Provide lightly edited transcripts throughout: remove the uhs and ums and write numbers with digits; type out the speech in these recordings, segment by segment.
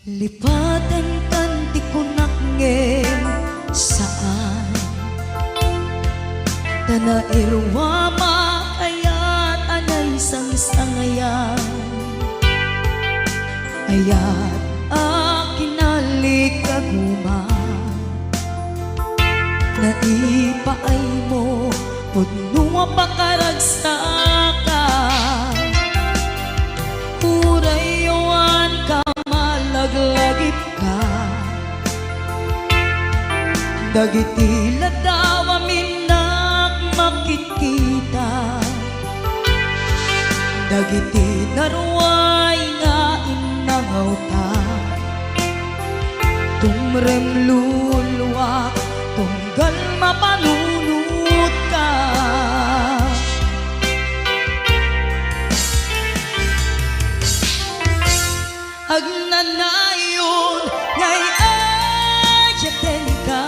Lipatan kan ti kunak ngem saan Tana irwama ayat anay sang-sangayan Ayat akin alikaguman Naipaay mo Pudnunga pakaragsakan Urayawan ka malaglagip ka Dagiti ladawa minak makikita Dagiti narway nga inangaw ta Tumrem luluwak tunggal mapanunot ka Agnanayon ngay ayaten ka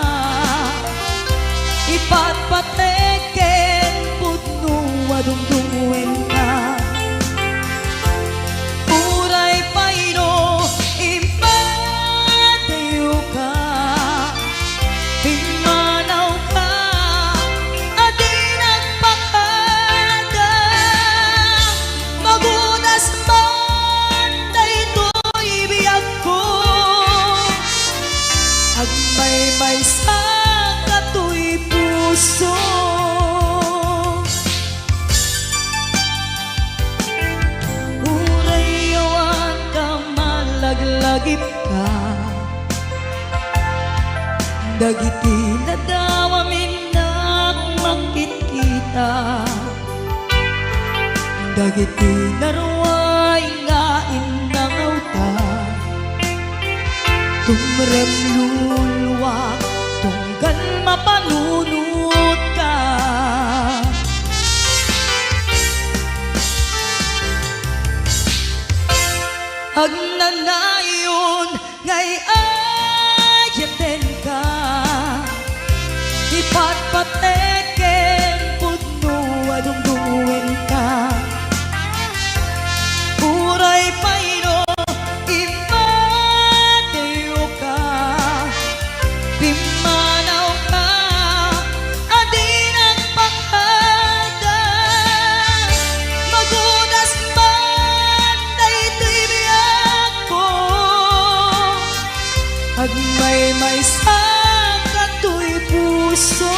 Ipatpateken pudno adungdungwen ka Uray payno impatayo ka Pimanaw ka adi nagpakada Magunas man daytoy biyag ko Agmay-may sa katoy puso Urayawan ka malaglagip ka Dagiti ladawa minak makikita Dagiti narway nga inangaw ta Tumrem luluwak tunggal mapanunot ka Agnanayon ngay ayaten ka Ipatpateken pudno adungdungwen ka Uray payno impatayo ka Pimanaw ka adi nagpakada Magunas man daytoy biyag ko Agmay-may sa katoy puso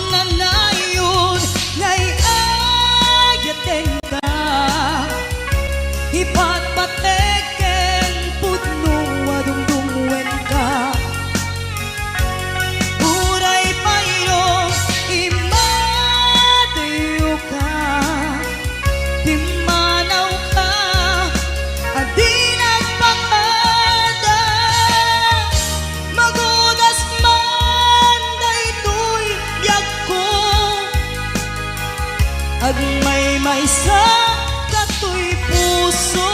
Agnanayon ngay ayaten ka Ipatpateken pudno adungdungwen ka Uray payno impatayo ka Pimanaw ka adi nagpakada Magunas man daytoy biyag ko Agmay-may sa katoy puso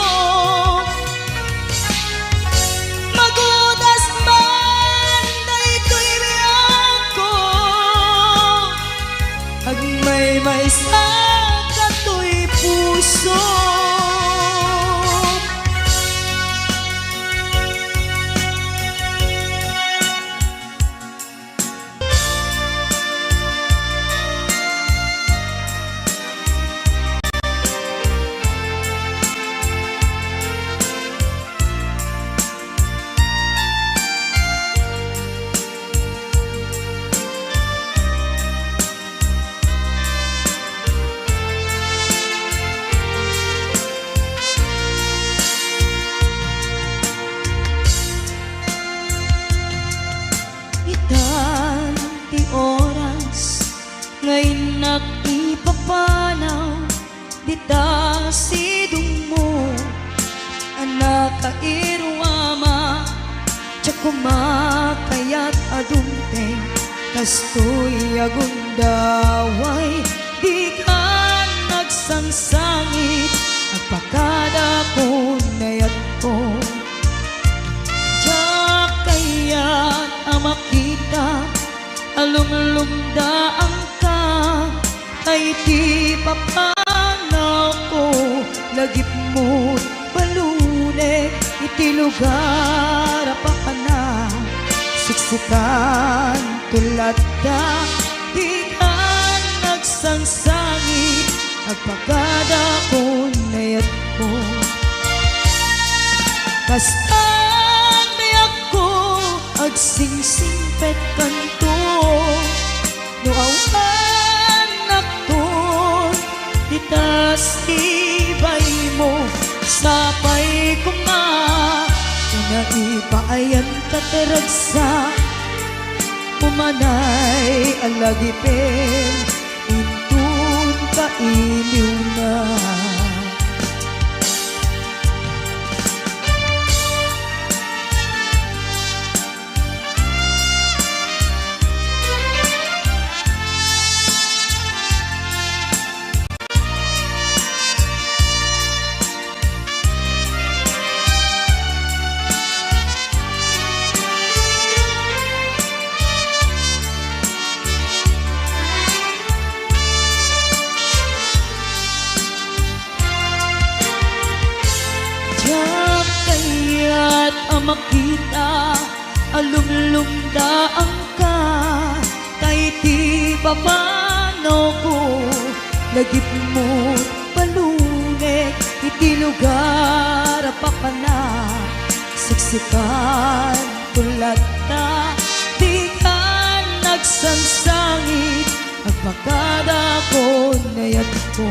agundaway di ka nagsangsangit agpakadako nayat ko Diya kaya't makita alumlumdaan ka ay di papanaw ko lagip mo't balune iti lugar pa ka na siksikan tulad ka di ka nagsangsangit agpakadako nayat ko kastan nayak ko agsingsingpet kanto no awan nakton ditas ibay mo sapay ko nga naipayan kataragsa umanay alagipin intun kailiw na makita alumlumdaan ka kay ti papano ko lagip mo't palunek iti lugar pa ka na siksikan tulad na di ka nagsangsangit agpakadako nayat ko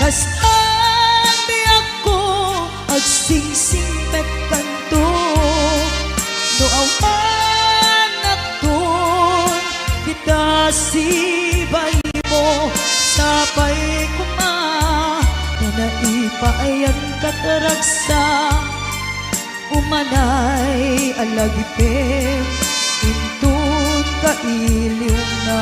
kastan biyak ko agsingsingpet kanto no awan nakton kita sibay mo sapay ko ma na naipayan kataragsa umanay alagipin intun kailiw na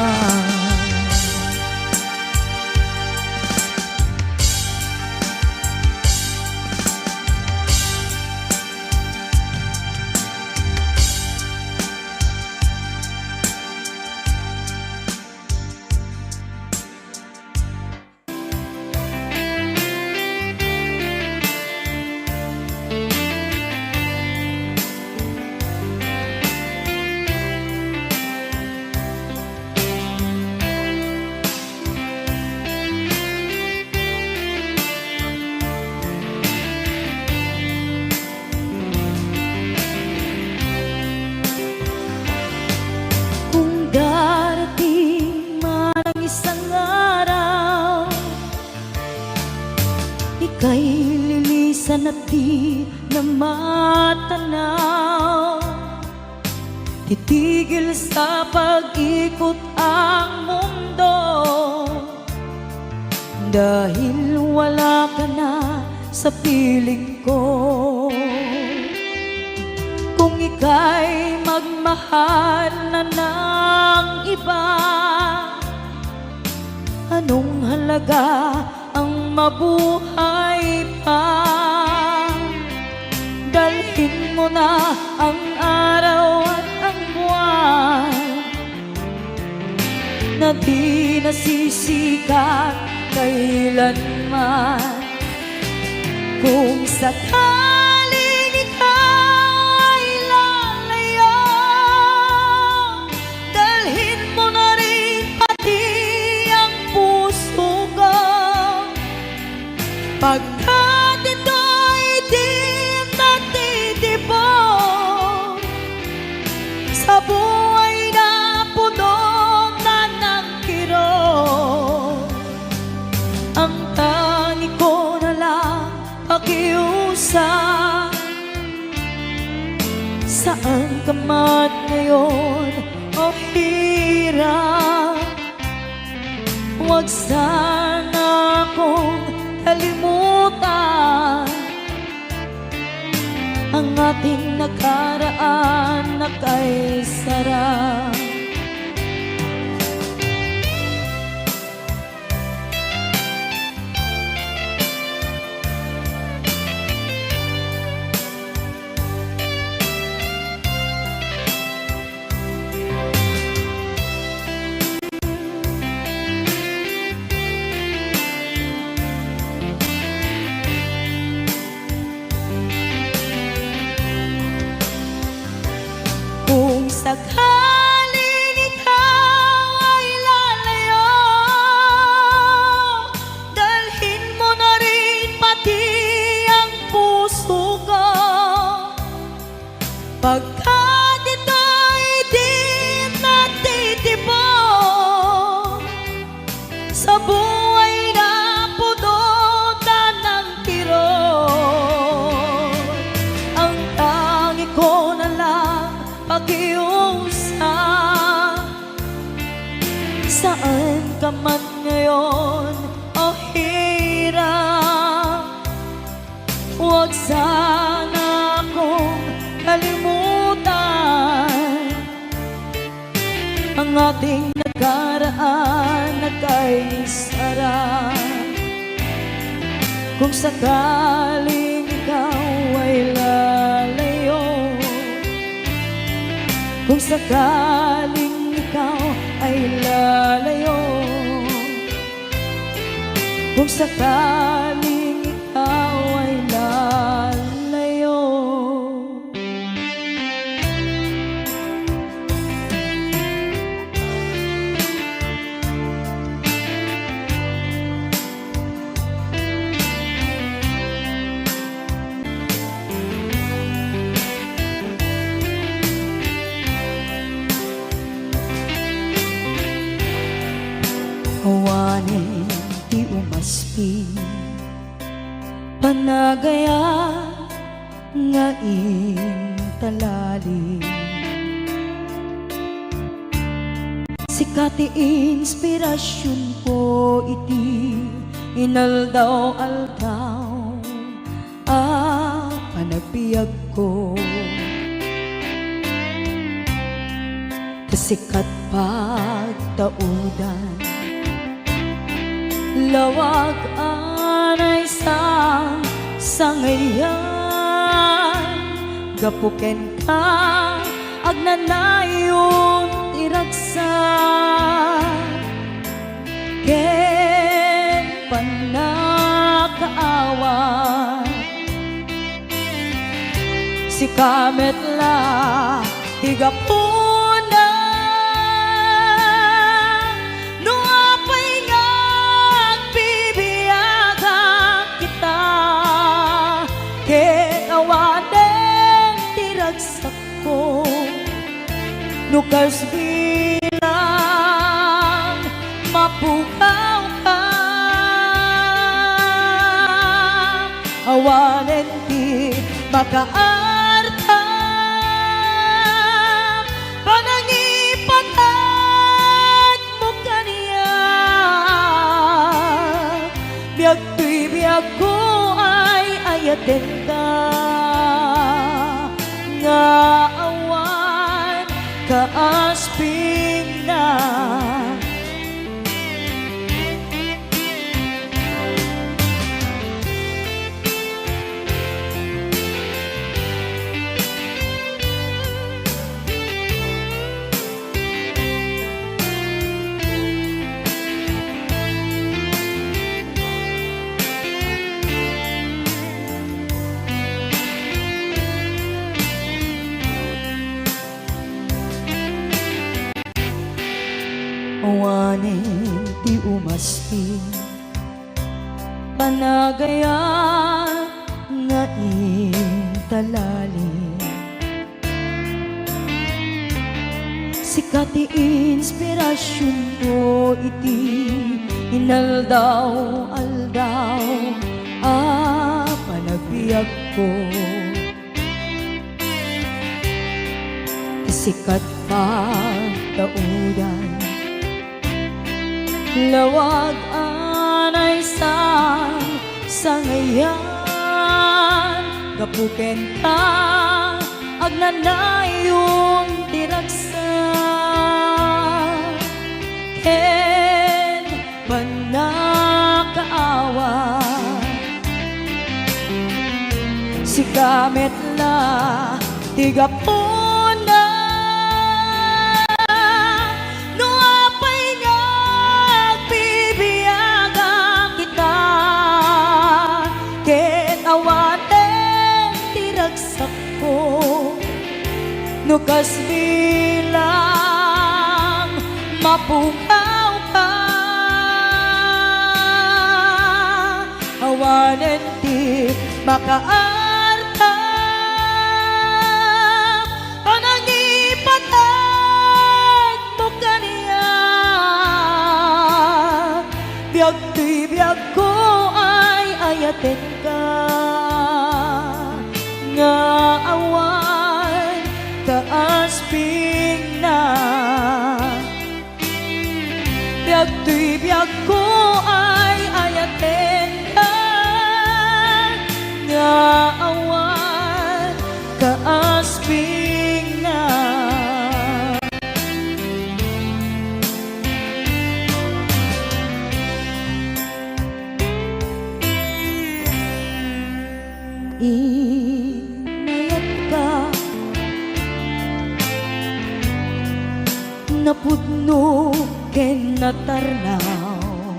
ika'y lilisan at di na matanaw titigil sa pag-ikot ang mundo dahil wala ka na sa piling ko kung ika'y magmahal na ng iba anong halaga ang mabuhay pa dalhin mo na ang araw at ang buwan na di nasisikat kailanman kung sakaling ikaw ay lalayo dalhin mo na rin pati ang puso ko pagkat ito'y di natitibok sa buhay na puno na ng kirot ang tangi ko na lang pakiusap saan ka man ngayon o hirap huwag sana akong kalimutan ang ating nakaraan na kay sarap Pagkat ito'y di natitibok sa buhay na punutan ng kirot, ang tangi ko na lang pakiusap. Saan ka man ngayon o hirap, huwag sana akong kalimutan ang ating nakaraan na kay sarap. Kung sakaling ikaw ay lalayo, kung sakaling ikaw ay lalayo, kung sakaling ikaw ay lalayo. Hawanin di umaspi, panagaya nga intalali. Sikati inspirasyon ko iti inaldaw-aldaw panagbiag ko. Kasikat pagtaudan, lawag anay sang sangayan, gapuken ka agnanayon iragsak, ken panakaawan si kametla tigapuna. Nukas bilang mapukaw ka, awanen di makaarta, panangipatag mo kaniya. Biag tuy biag ko ay ayaten ka, nga kaasping na. Awanin di umaspi, panagaya nga intalali. Sikati inspirasyon ko iti inaldaw-aldaw panagbiag ko. Sikat pagtaudan, lawag anay sang sangayan, gapuken ka agnanayon tiragsak, ken panakaawan si kametla tigapuna. Nukas bilang mapukaw ka, awanen di makaarta, ayaten ka nga awan taas pingna biag tuy biag ko ay ayaten ka nga awan taas pingna inayat ka napudno ken natarnaw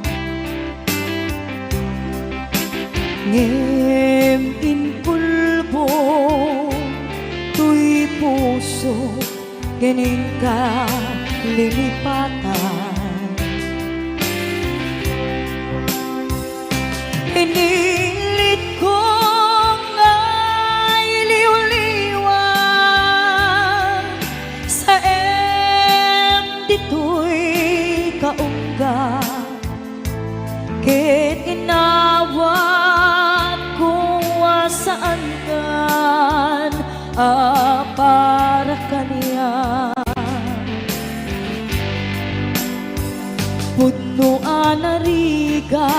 ngem inpulbo tuy puso kening ka lilipatan pinilit ko kaungga ket inawat ko saan kan para kaniya pudno anariga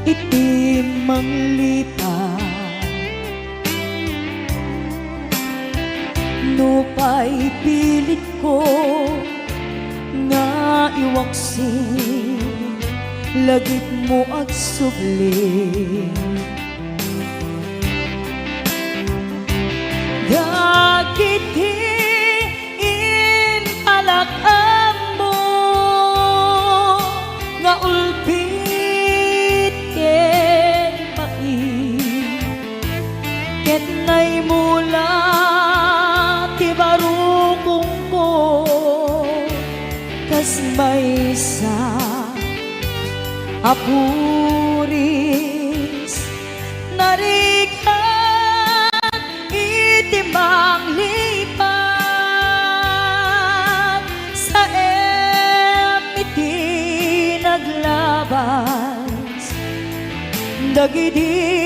iti manglita nupay pilit ko nga iwaksin lagip mo agsubli dagit in alakam mo nga ulpit ken pait ket nay mula barukong ko kas may sa apuris narikan itimang lipat sa iti naglabas dagidi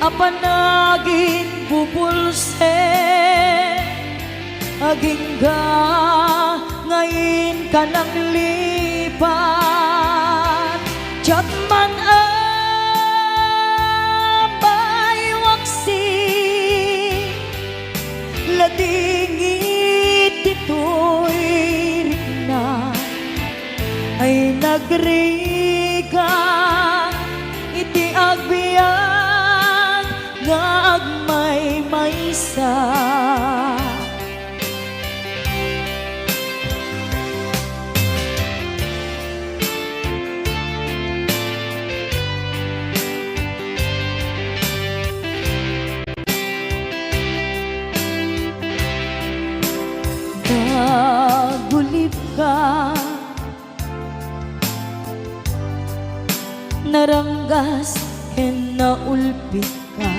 apanagin bubulsen agingga ngayon ka nang lipat Jatman abay waksi ladingit ito'y rikna ay nagriga iti agbiag nga agmay maysa nagulip ka naranggas ken naulpit ka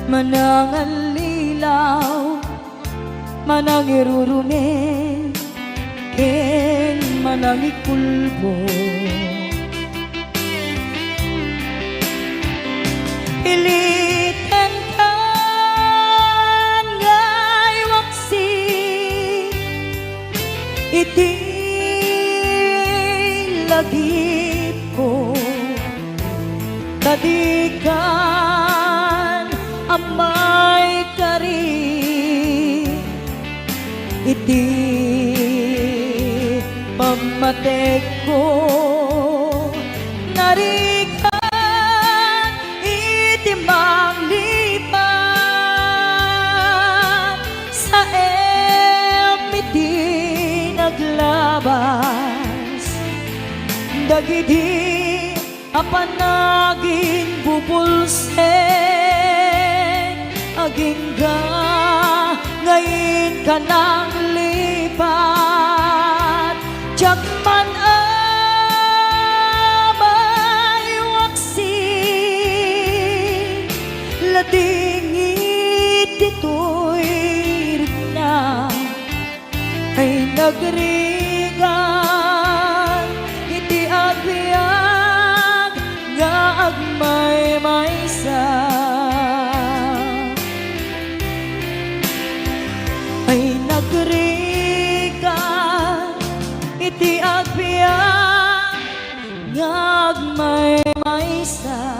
manangan lilaw manang irurumen ken manang ikulbo piliten kan ngay waksi iti lagip ko tadikan amay kari iti pamatek ko narikan iti manglipat sa iti naglabas dagidi apanagin bubulsen agingga ngayon ka nang lipat Jatman abay waksi ladingit ito'y rikna ay nagrigan, iti agbiag nga agmay maysa. Ay nagrigan, iti agbiag nga agmay maysa.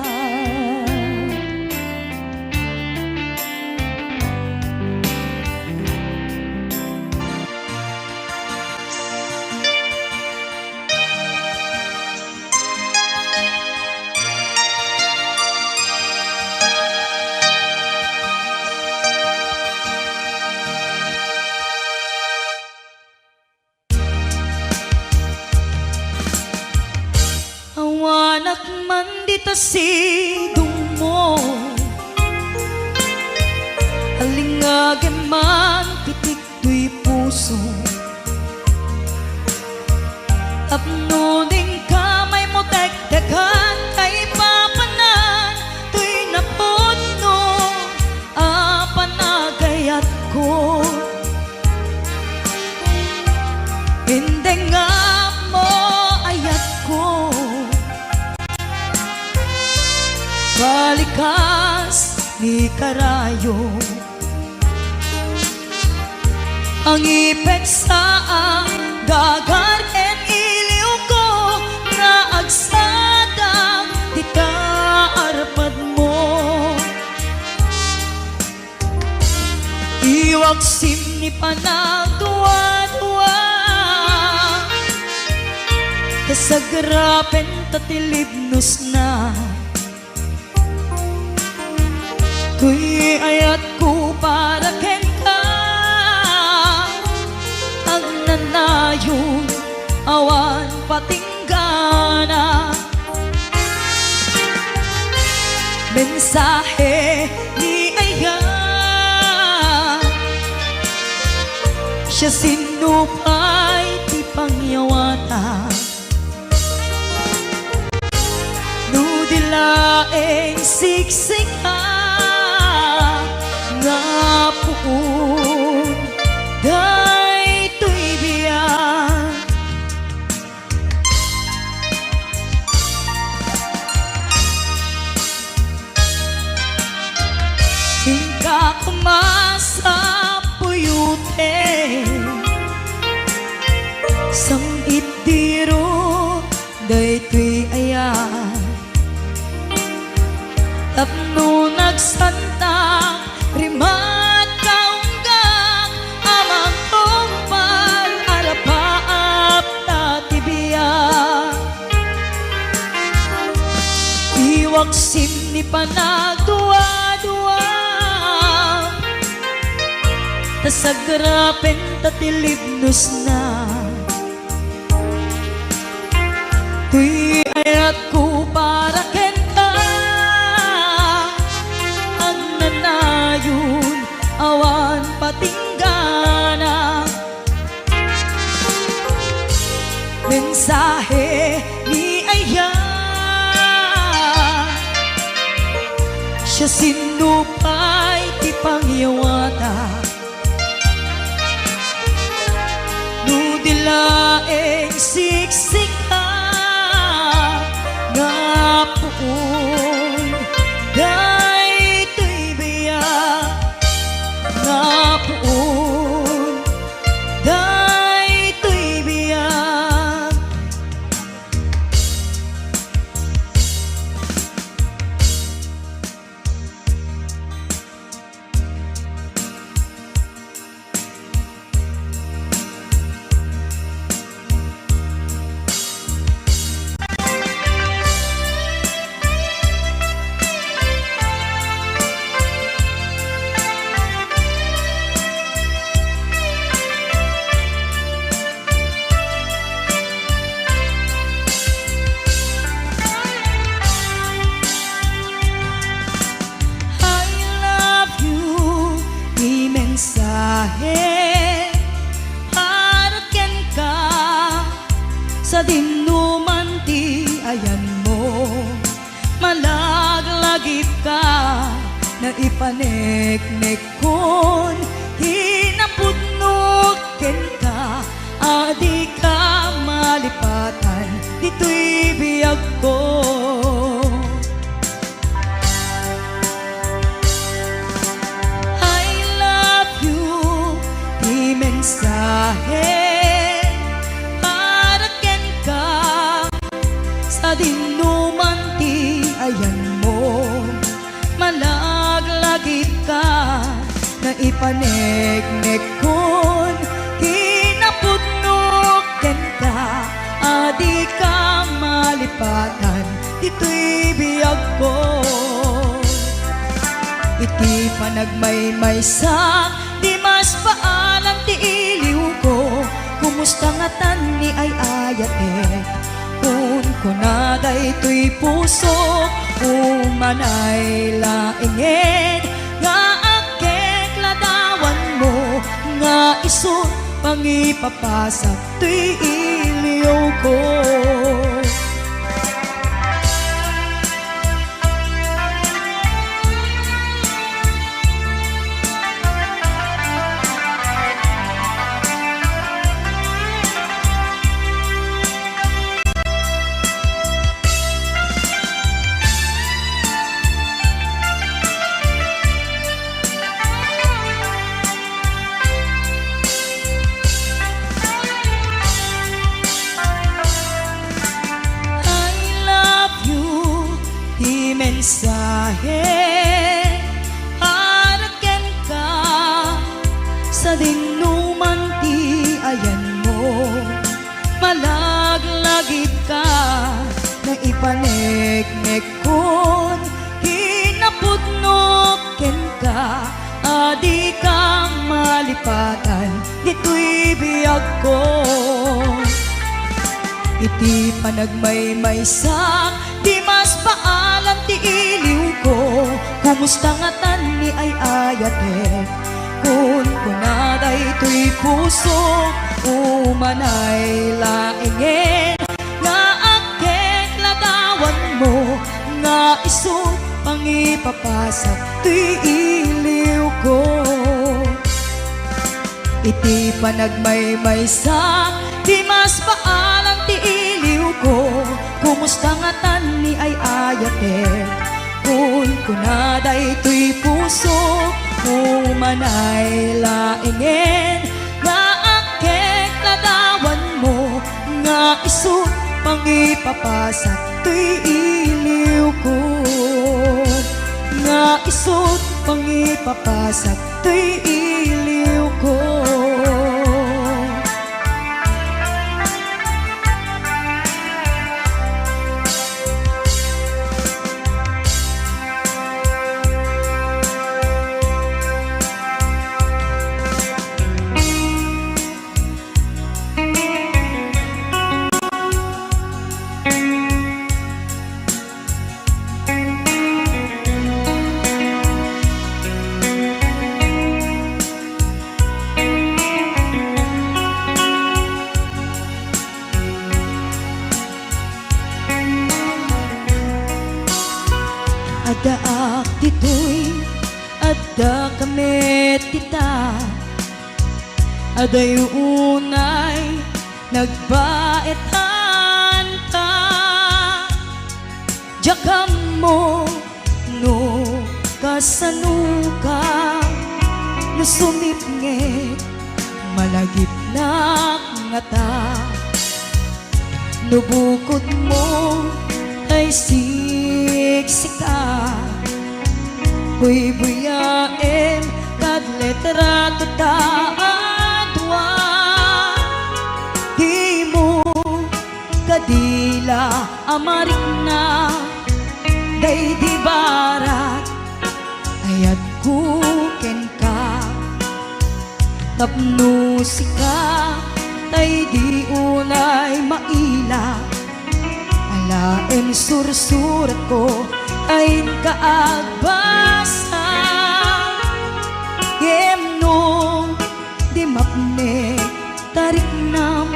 Awanak man dita sidong mo, alingage man pitik tuy puso. Tapnuning kamay mo tektekan kay papanan, tuy napudno apanagayat ko. Hindi nga mo ayat ko, balikas ni karayo. Ang ipek sa dagar ken iliw ko, nga agsadang di kaarpad mo. Iwag sim ni panagduwa-duwa, kasagrapen tatilibnos na. Tuy ayat ko para ken ka, agnanayon awan patinggana. Mensahe ni ayan, siya sinupay ti pangyawata. Nudilaeng siksika nga puon daytoy biyan. Hingka kumasa puyute, sang itdiro daytoy ayan. Tapno nagsantang rimat kaunggang, amang tungpal arapaap tatibiyang. Iwag sim ni panagduwa-duwa, tasagrapen tatilibnos na. Tuy ayat ko para ken ka, ang nanayon awan patinggana. Mensahe ni ayan, siya sinupay ti pangyawata. Nudilaeng siksika nga puon daytoy biyak. Nga puon daytoy biyak. mensahe para ken ka sa dinuman ti ayan mo. Malaglagip ka na ipaneknek kon hinapudnog ken ka adi ka malipatan, dito'y biyag ko. I love you, di mensahe para ken ka sa dinuman ti ayan mo. Malaglagit ka na ipanegnek kon kinapudnok ken ka, adi ka malipatan, dito'y biyag ko. Iti panagmaymaysa, di mas paalam ti iliw ko, kumusta nga tan ni ay ayate, kun kunaday to'y puso, umanay laingin, nga akek ladawan mo, nga iso pangipapasak to'y iliw ko. Mensahe para ken ka sa dinuman ti ayan mo. Malaglagit ka na ipanegnek kon hinapudnok ken ka, adi ka malipatan, dito'y biyag ko. Iti panagmaymaysa, di mas paalam ti iliw ko, kumusta nga tan ni ay ayate, kun kunaday to'y puso, umanay laingin, nga akek ladawan mo, nga iso pangipapasak to'y iliw ko. Iti panagmaymaysa, di mas paalam ti iliw ko, kumusta nga tan ni ay ayate, kun kunaday to'y puso, umanay laingin, nga akek ladawan mo, nga iso pangipapasak to'y iliw ko, nga iso pangipapasak to'y iliw ko. Adaak dito'y adda kamet kita, aday unay nagbaetan ta, jakam mo no kasanuka, no sumipnget malagip na ngata, no bukod mo ay siksika, buy-buyaem kad letrato ta adwa, di mo kadila amarik na, day di barat ayat kuken ka, tapno sika tay di unay maila, alaem sursurat ko ay kaagbasa, yemno di mapne tarik nam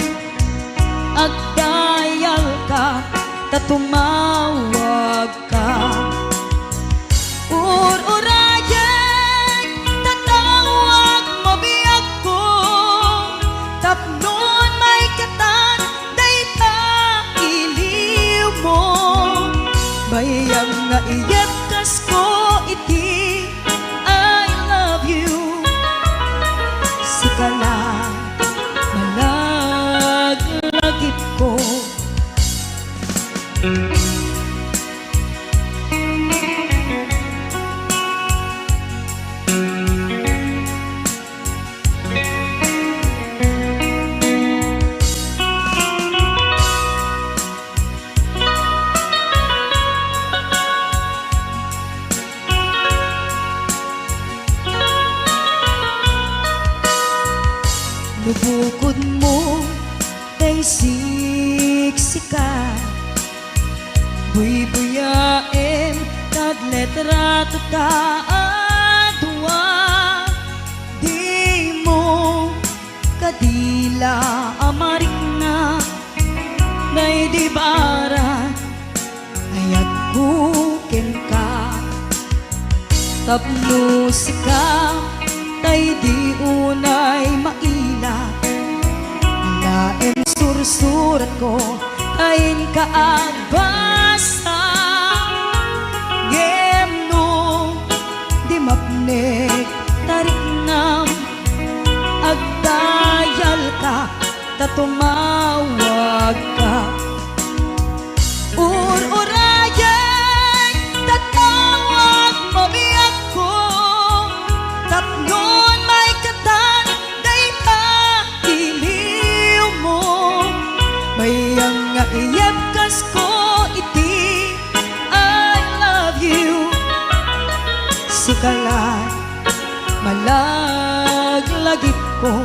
agdayal ka, tatumawag ka, urayag tatawag mo biyag ko, tapnon siksika, buy-buyain kad letrato ta adwa, di mo kadila amarik na may di bara ayat kukin ka tapno sika tay di unay maila lain sursurat ko tayin ka agbasa gemno di mapnek tarik nam agdayal ka tatumawag ka ur-urayan tatawag mo biyak ko tapnon may katan day pa iliw mo mayang nga iyabkas ko iti I love you sikalat malaglagip ko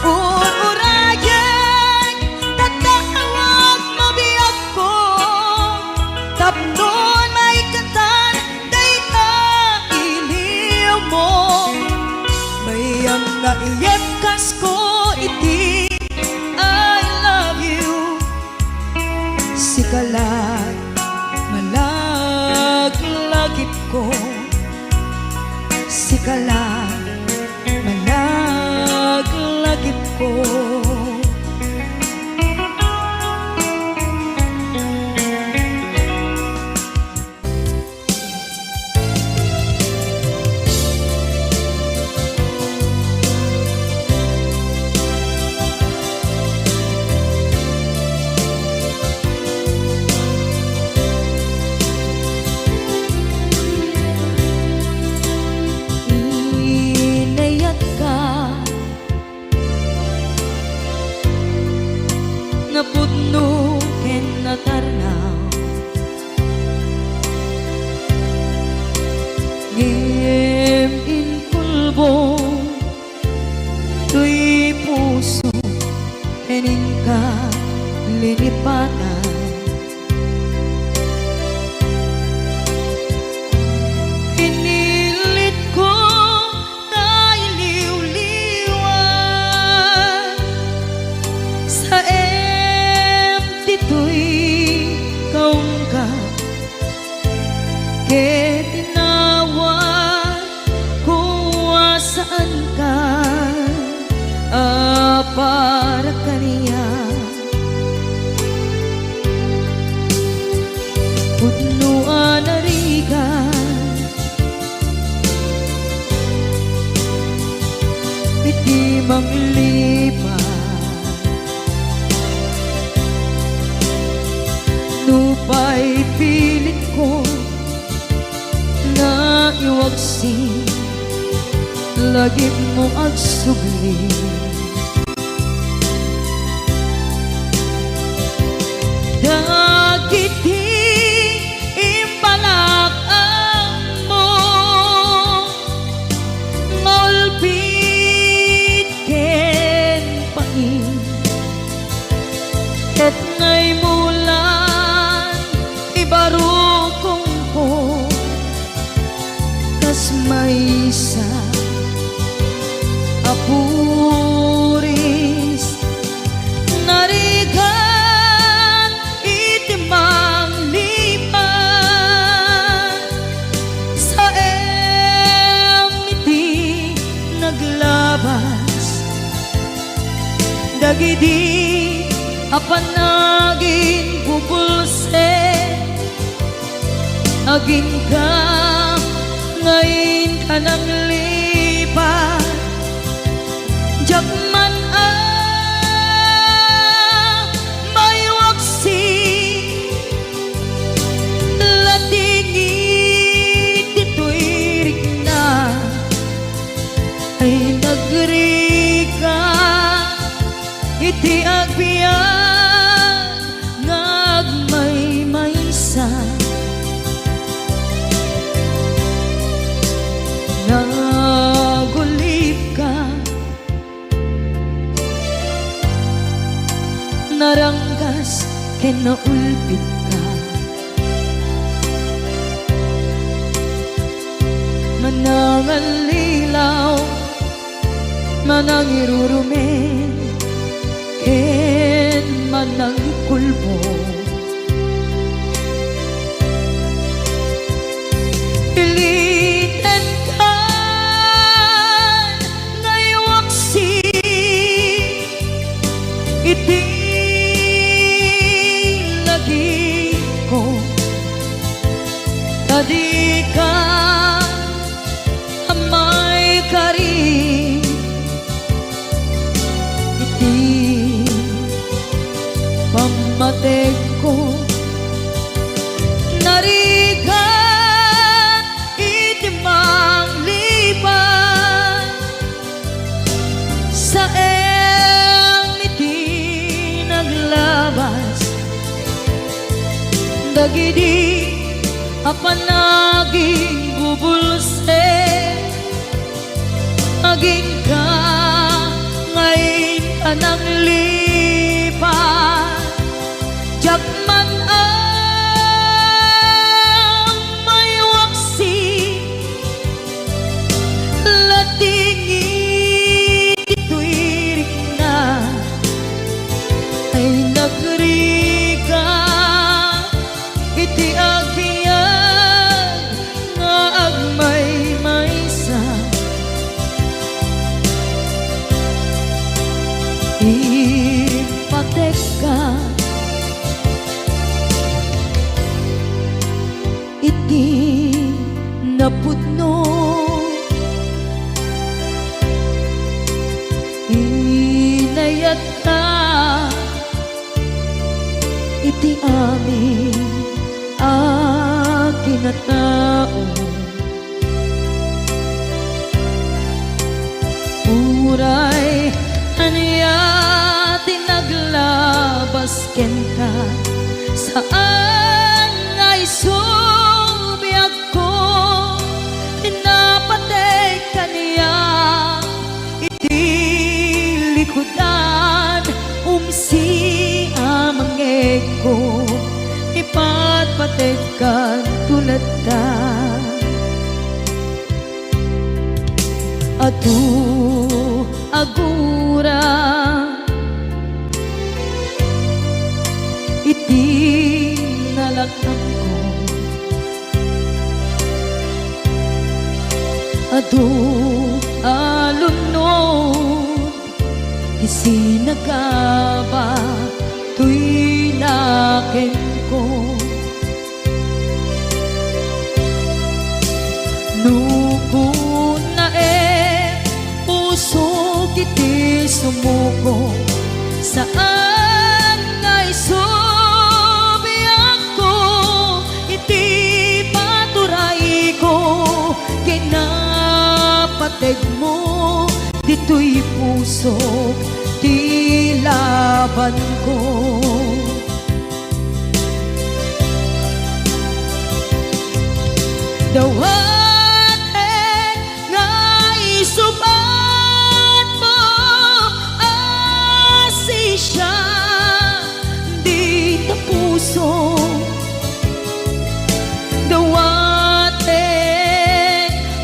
ur-urayan tatawag mo biyak ko tapnon may katan day ka iliw mo mayang nga iyabkas ko iti I love you sikalat malaglagip ko sikalat malaglagip ko inayat ka napudno ken natarnaw ngem in pulbo tuy puso ening ka linipatan pinilit ko na iliw-liwan sa to'y kaung ka ke tinawag kung saan ka para kaniya pudnuan arigan piti manglipat nupay pilit ko na iwagsi lagi mo agsugli dagiti imbalak mo maulpit ken pain ket ngay mulan ibarukong ko kas may isa apuris narigan itimang lipan sa emiti naglabas dagidi apanagin bubulse agin ka ngayon ka nang lipat jakman may waksi latingit ito'y rigna ay nagrika iti agbiyan ngagmay-maysa nagulip ka naranggas kinaulpit ka. Manangalilaw, manangirurumen, ken manangkulbo. Ilitan ka ngaywaksi, iti lagi ko tadi ka amay kari, iti pamatek ko narigan, iti manglipan sa iti naglabas, dagidi apan naging bubulse, aging ka ngayon anang lipan. Jakman ang may waksi, latingin ito'y rik na ay nagriga, iti agyan nga agmay maysa. Ipatek ka iti napudno, inayat ka iti amin akinatao. Uray aniya tinaglabas ken ka, saan ngay subiyag ko, tinapatay ka niya iti likodan, umsi amangeg ko, ipatpatay ka tulad ta. Atu agura iti nalakang ko, adu alunod isi nagaba tuy naken ko. Nuko na puso kiti sumuko, saan ngay subiyag ko, iti paturay ko, kinapateg mo, dito'y puso di laban ko. Dawat nga isubat mo, asisya di ta puso. Dawat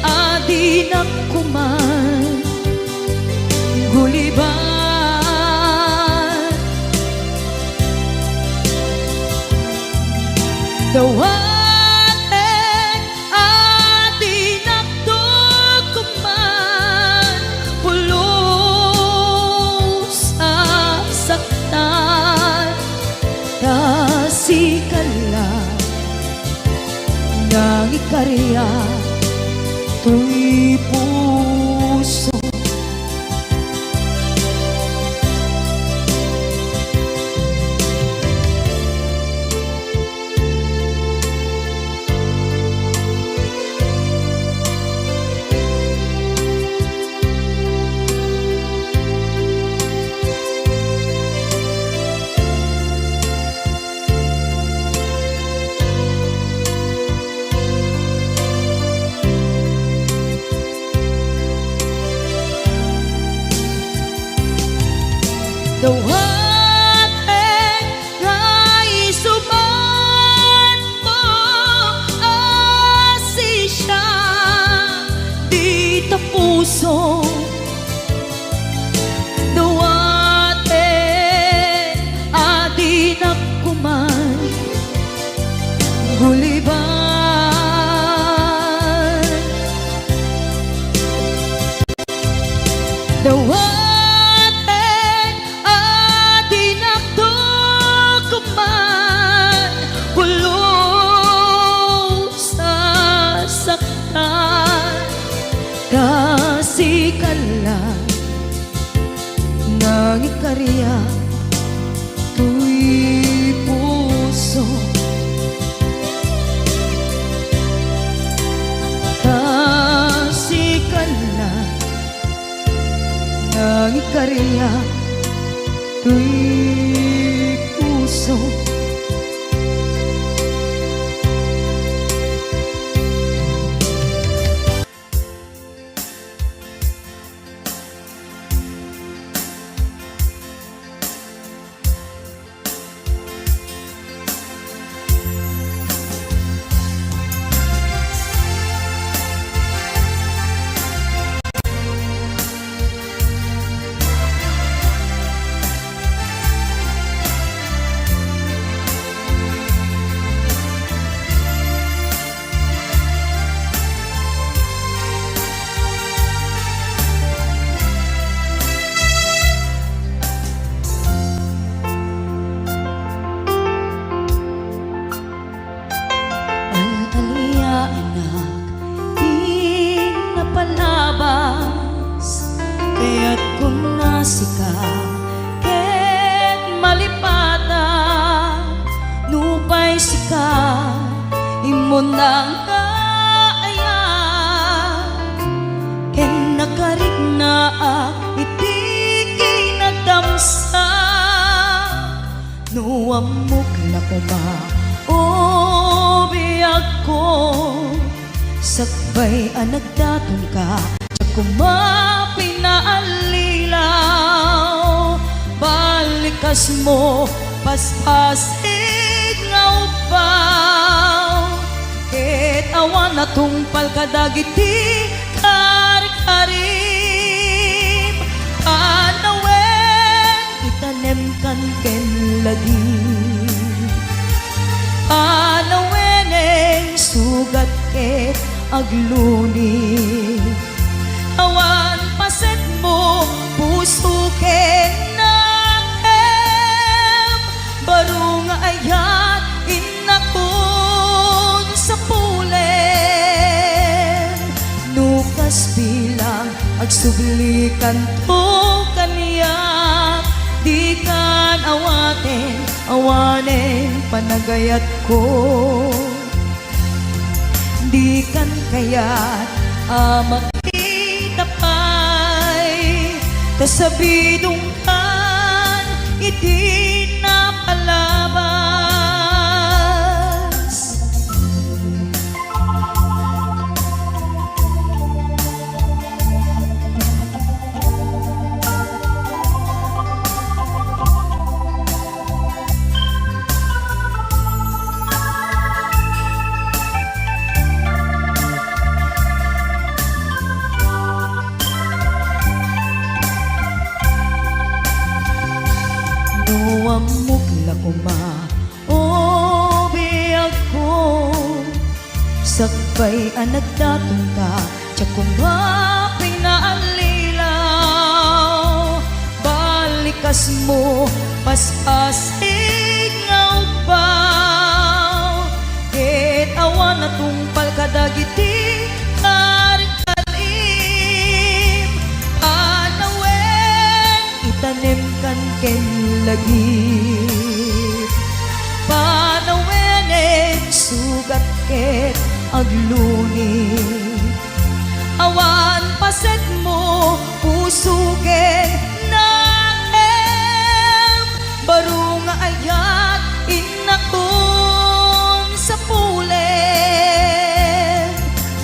adi na kuman guliban. Dawat nang ikarya tuy puso. The one karya tuy puso kasikala ng karya tuy puso kaya't kung nasika ket malipata nupay sika imon nang kaaya ken nakarik na iti kinadamsa nuamok na kuma o biyag ko sakbay anagdatong ka kumapi na alilaw balikas mo paspasig nga upaw ket awan na tungpal kadagiti kari-karim panawen itanem kan ken lagi panawen sugat ket agluni awan paset mo puso ken nakem baro nga ayat inakon sa pulen nukas bilang agsublikan to kaniyak di kan awanen panagayat ko di kan kayat tapay kasabidong kan iti napalabas amok la kuma o biyag ko sakbay anagdatong ka tsa kumapi na alilaw balikas mo paspasig nga upaw ket awan na tungpal kadagiti kari-karim panawen itanem kan ken lagi panawenen sugat ket agluni awan paset mo puso ket nakem baro nga ayat inakon sa pulen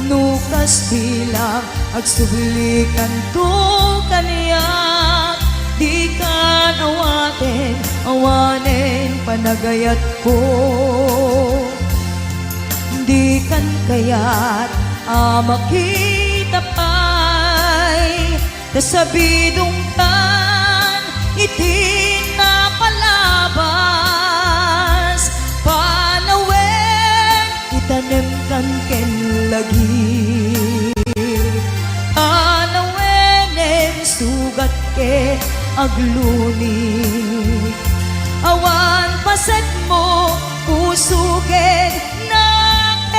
nukas bilang agsublikan to kaniyak di kan awanen panagayat ko di kan kayat makita pa'y kasabidong kan iti napalabas panawen itanem kan ken lagi panawenen sugat ket agluni awan paset mo puso ket nakem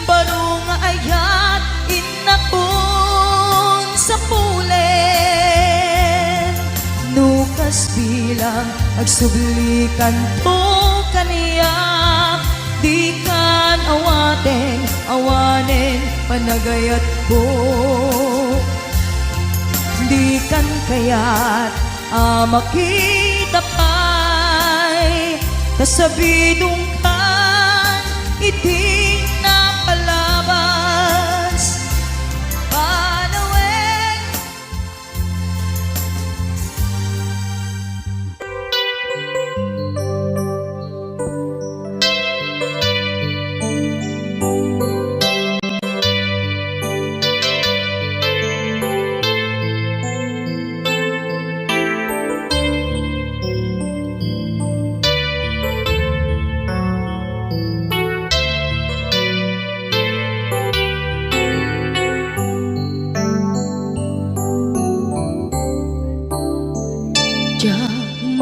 baro nga ayat inakon sa pulen silang agsublikan to kaniya. Di kan awanen panagayat ko. Di kan kaya't makita pa'y kasabidong kan iti napalabas. Panawin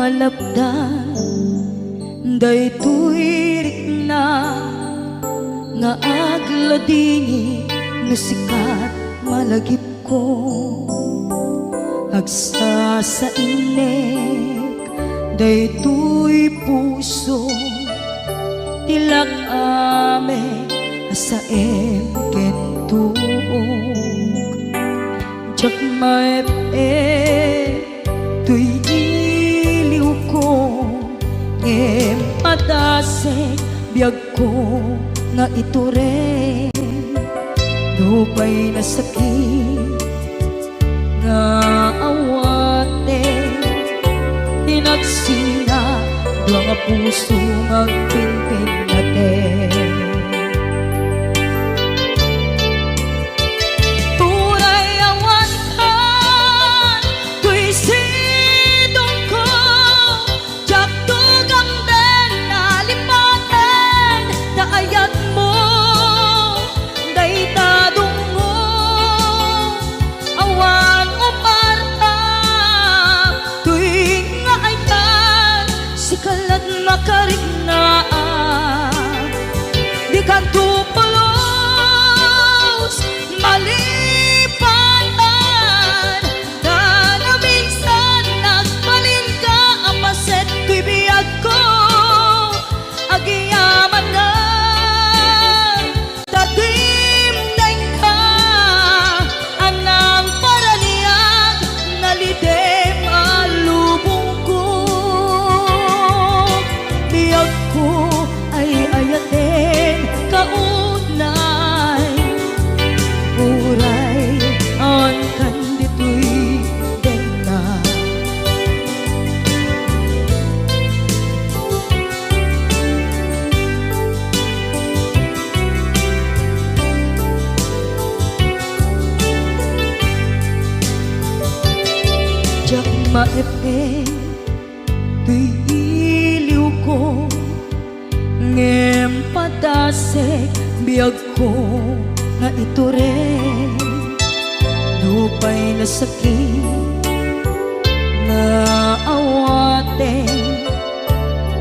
malapdan daytoy rikna nga agladingi no sikat malagip ko agsa sa inek daytoy puso tilak ame asaem kentuog jak maep tuy ngem padase biyag ko nga ito rin dupay na sakit nga awate tinagsina duwa nga puso magpinpin natin. Di ka tupulos malipatan na minsan nagbalin ka ang paset tuy biyag ko agiyaman na tatimdeng ka anang paraniyag nalidem alubong ko biyag ko ay ayatin kaunay uray ang kandito'y dena. Jak maepeng tuy iliw ko ngem padasek biyag ko nga ito rin dupay na sakit nga awaten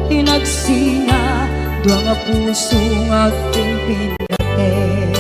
tinagsina duwa nga puso nga agpinpin natin.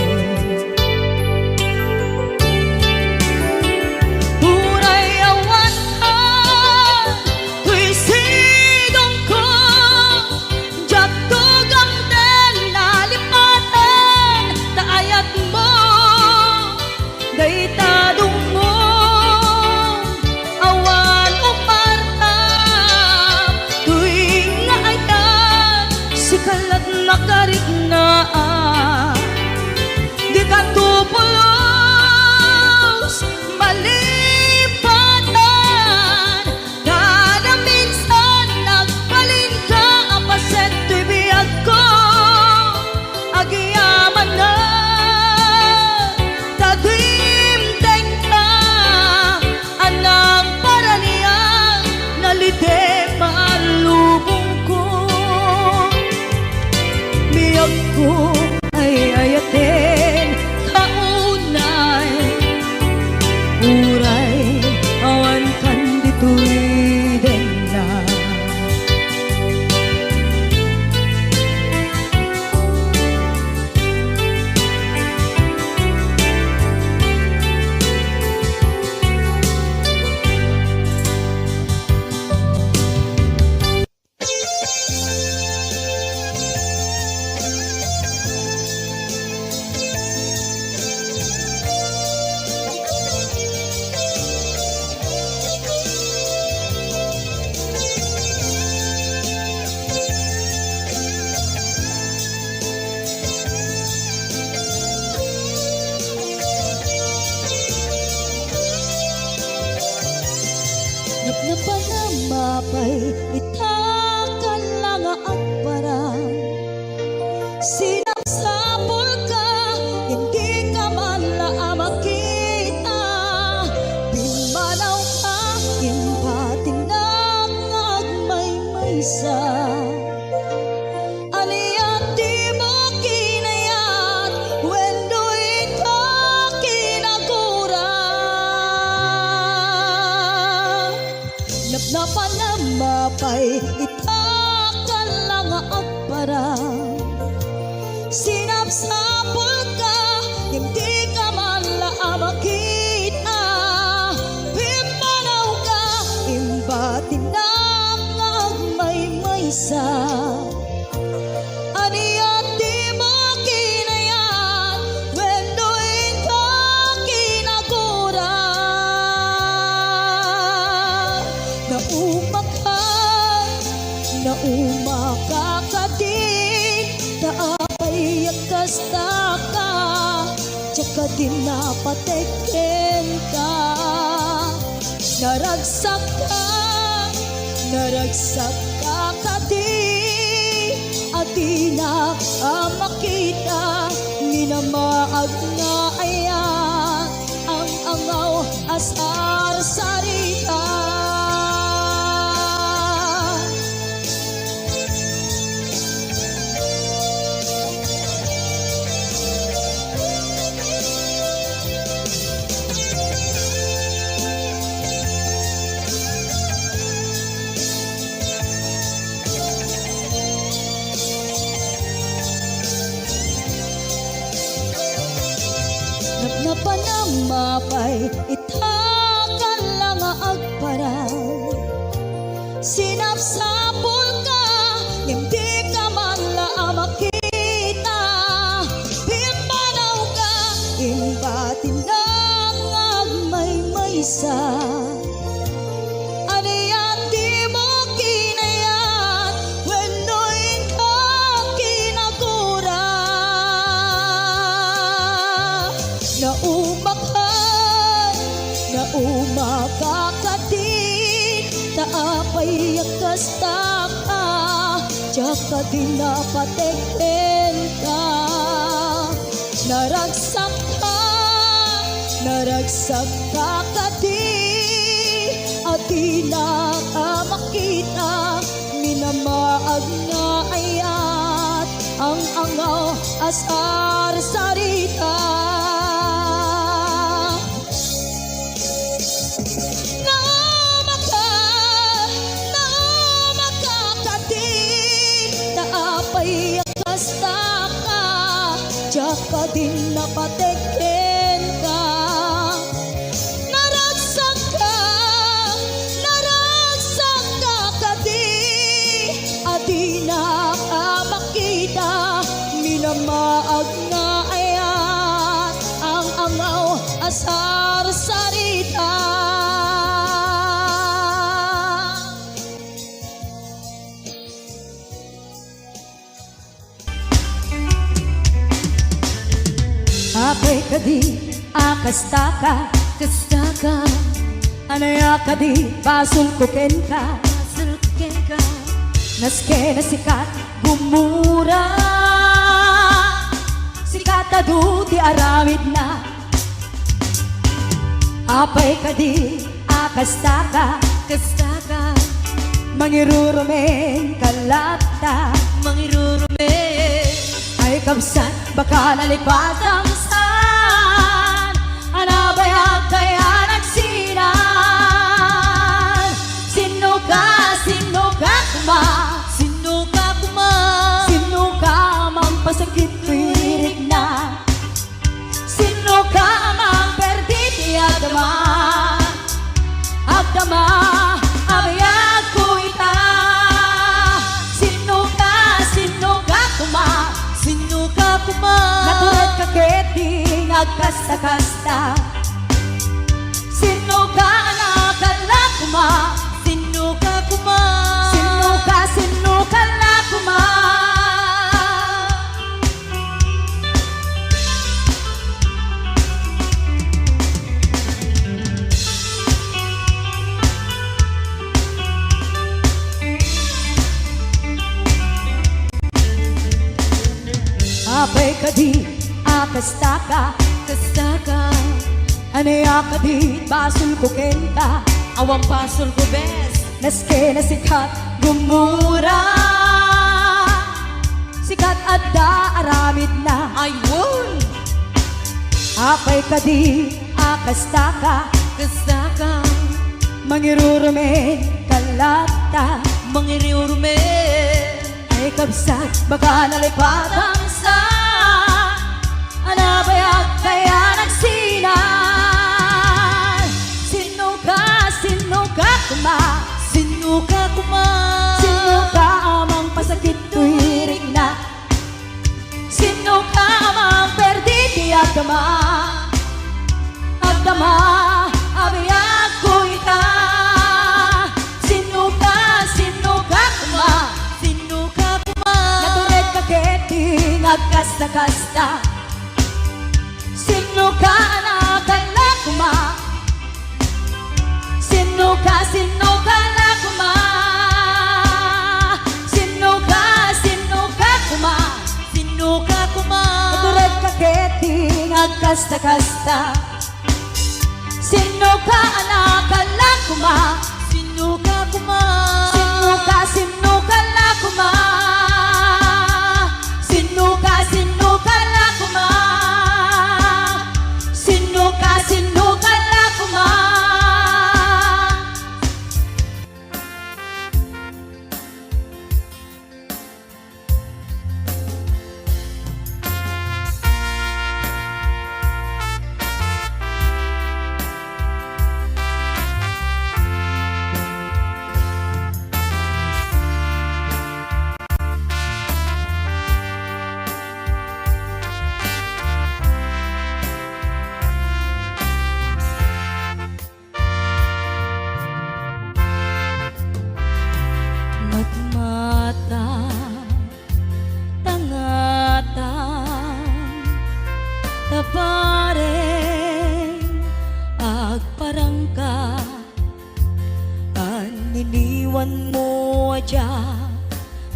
Makarik na di ka tupulos malipatan kada minsan nagbalin ka ang paset tuy biyag ko agiyaman na tagimteng ka anang paraniyang nalite malubong ko biyag ko maysa. Aniyan di mo kinayat, wendo ika kinagura. Napnapan na mapay, itakan lang agpara. Sinapsapol ka, hindi ka man makita. Pimanaw ka, imbatin na ang maysa. Aniyan di mo kinayat, wendo ika kinagura. Nauma ka din, taapay kasta ka, tsaka din napateken ka. Naragsak ka din, at di na makita. Minamaag na ayan, ang angaw asar sarita. Napnapan ang mapay, itakan lang agpara. Sinapsapol ka, hindi ka man makita. Pimanaw ka, imbatin lang ang maysa. Aniyan di mo kinayat, wendo ika kinagura. Nauma ka din, taapay kasta ka, tsaka din napateken ka. Naragsak ka din, at di na makita. Minamaag na ayat, ang angaw asar sarita. Kasta ka, tsaka din napateken ka. Naragsak ka din, at di na makita. Minamaag na ayan, ang angaw asar sarita. Apay ka di, kasta ka, anaya ka di, pasulkuken ka, naske na sikat, gumura. Sikat adu di aramid na. Apay ka di, kasta ka, mangirurumen kalata, ay kamsan, baka nalipat ang saan. Anabayag kaya nagsinan. Sino ka kuma, sino ka mampasakit tuwirik na. Sino ka mang perditi agdama, abayag ko ita. Sino ka kuma, natulat ka keting agkasta-kasta. Sino ka nakala kuma, sino ka la kuma. Apay ka di, kasta ka, anaya ka di, basul ko ken ka. Awang pasol ko bes, naske na sikat gumura. Sikat adda aramid na Ayun! apay kadi akastaka Kasaka mangirurumen kalata Mangiriurme ay kabsat baka nalipatang sa anabayag kaya nagsinan. Sino ka kuma Sino ka kuman? sino ka amang pasakit tuwirik na sino ka amang perditi agdama abiyag ko ita. Sino ka kuma Sino ka kuman? natured ka keting agkasta-kasta. Sino ka nakala kuma sino ka na kuma sino ka kuma Sino ka kuman? natured ka keting agkasta-kasta. Sino ka nakala kuma Sino ka kuman? sino ka na kuma sino ka na kuma sino ka na kuma. Magmata tangatan tabareng agparangka aniniwan mo adya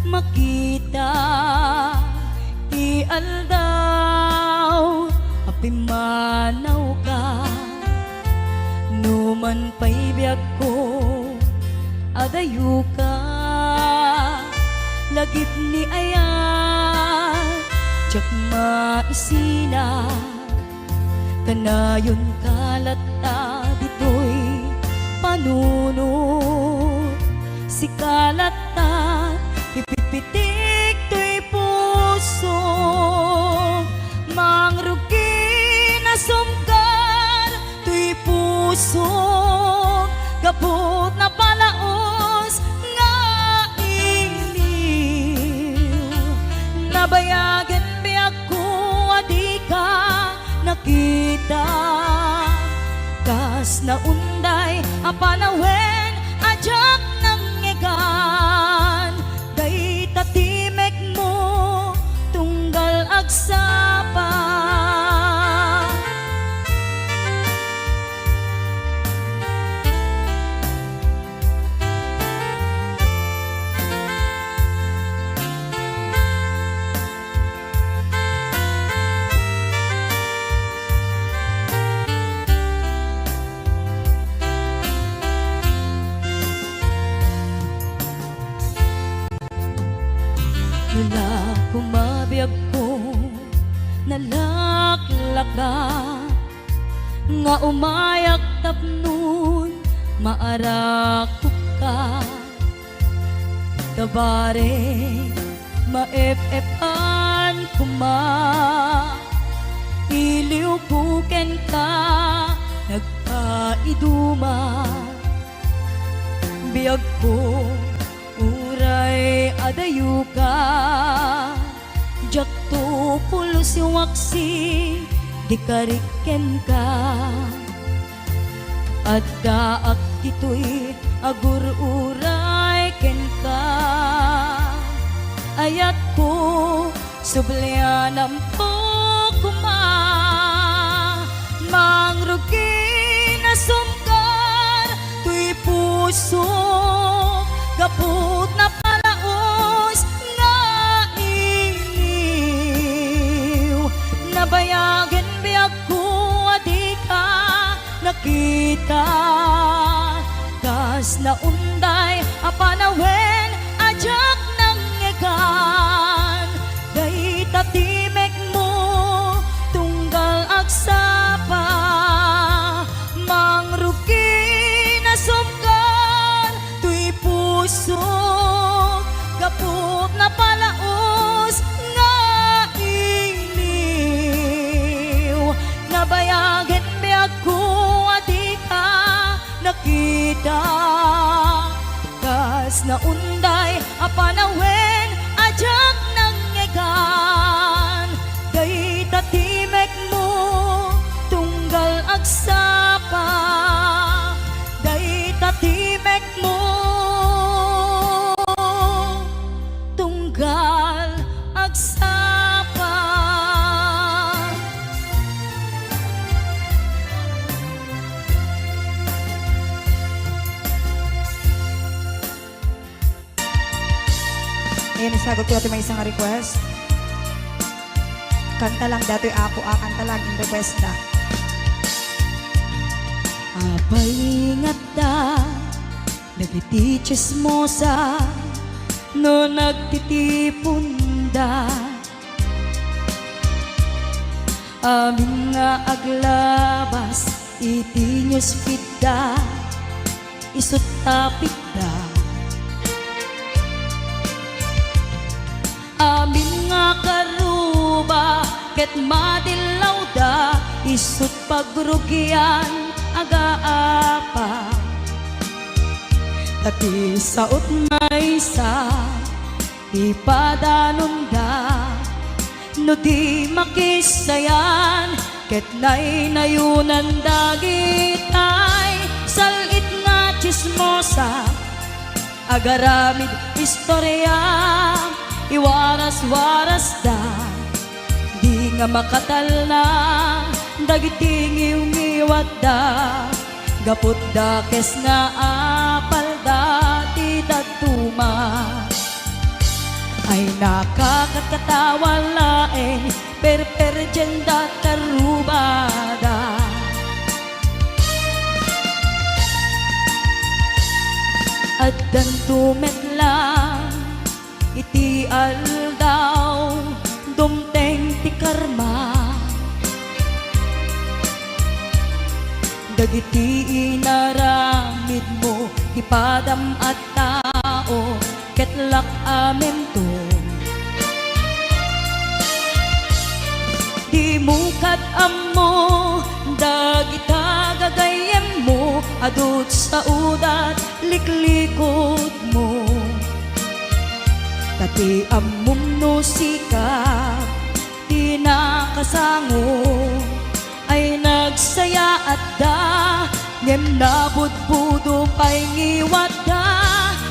makita ti aldaw apimanaw ka numan pa'y biyag ko adayu ka lagip ni ayat jak maisina kanayon kalata ditoy panunod si kalata ipipitik to'y puso mangrugi na sumkar to'y puso kaput na palaos nga iliw nabayagan biyak ko adi ka nakita kas na unday apanawen ajak nang ngegan day tatimek mo tunggal agsapa. Wala kumabiyag ko nalaklaka nga umayak tapnon maarakok ka tabare maep-epan kuma iliw puken ka nagpaiduma biyag ko uray adayu ka jakto pulos waksi di kariken ka adda ak ditoy agur uray ken ka ayat ko sublianam po kuma mangrugi na sumkar tuy puso kaput na palaos nga iliw nabayagan biyag ko adi ka nakita kas na unday da. Kas na unday apanawen ajak nang ngegan. Day tatimek mo tunggal agsapa. Day tatimek mo tunggal agsapa. Ayan, isagot ko ito may isang request. Kanta lang dato ako, kanta lang in request na. Apay ingat da, nagiti chismosa, no nagtitipon da. Amin nga aglabas, iti nyos fitda, isut tapik da. Amin nga karuba, ket madilaw da, isut pagrugyan aga-apa. Tati saot may sa ipadanon da, no di makisayan, ket nay nayunan dagitay. Salit nga chismosa, agaramid istorya, iwaras-waras da, di nga makatal na dagiting iwat da. Gapot da kes nga apal da ti datuma. Ay nakakatkatawa laeng perperjenda karubada. At dan tumetlang iti aldaw dumteng ti karma. Dagiti inaramid mo ipadam at tao, ketlak amen to. Di mo kat amo, dagita gagayem mo, adut sa udat liklikod mo. Tati amum no sikap, di nakasango, ay nagsaya at da, ngem nabudbudo pa'y ngiwat da.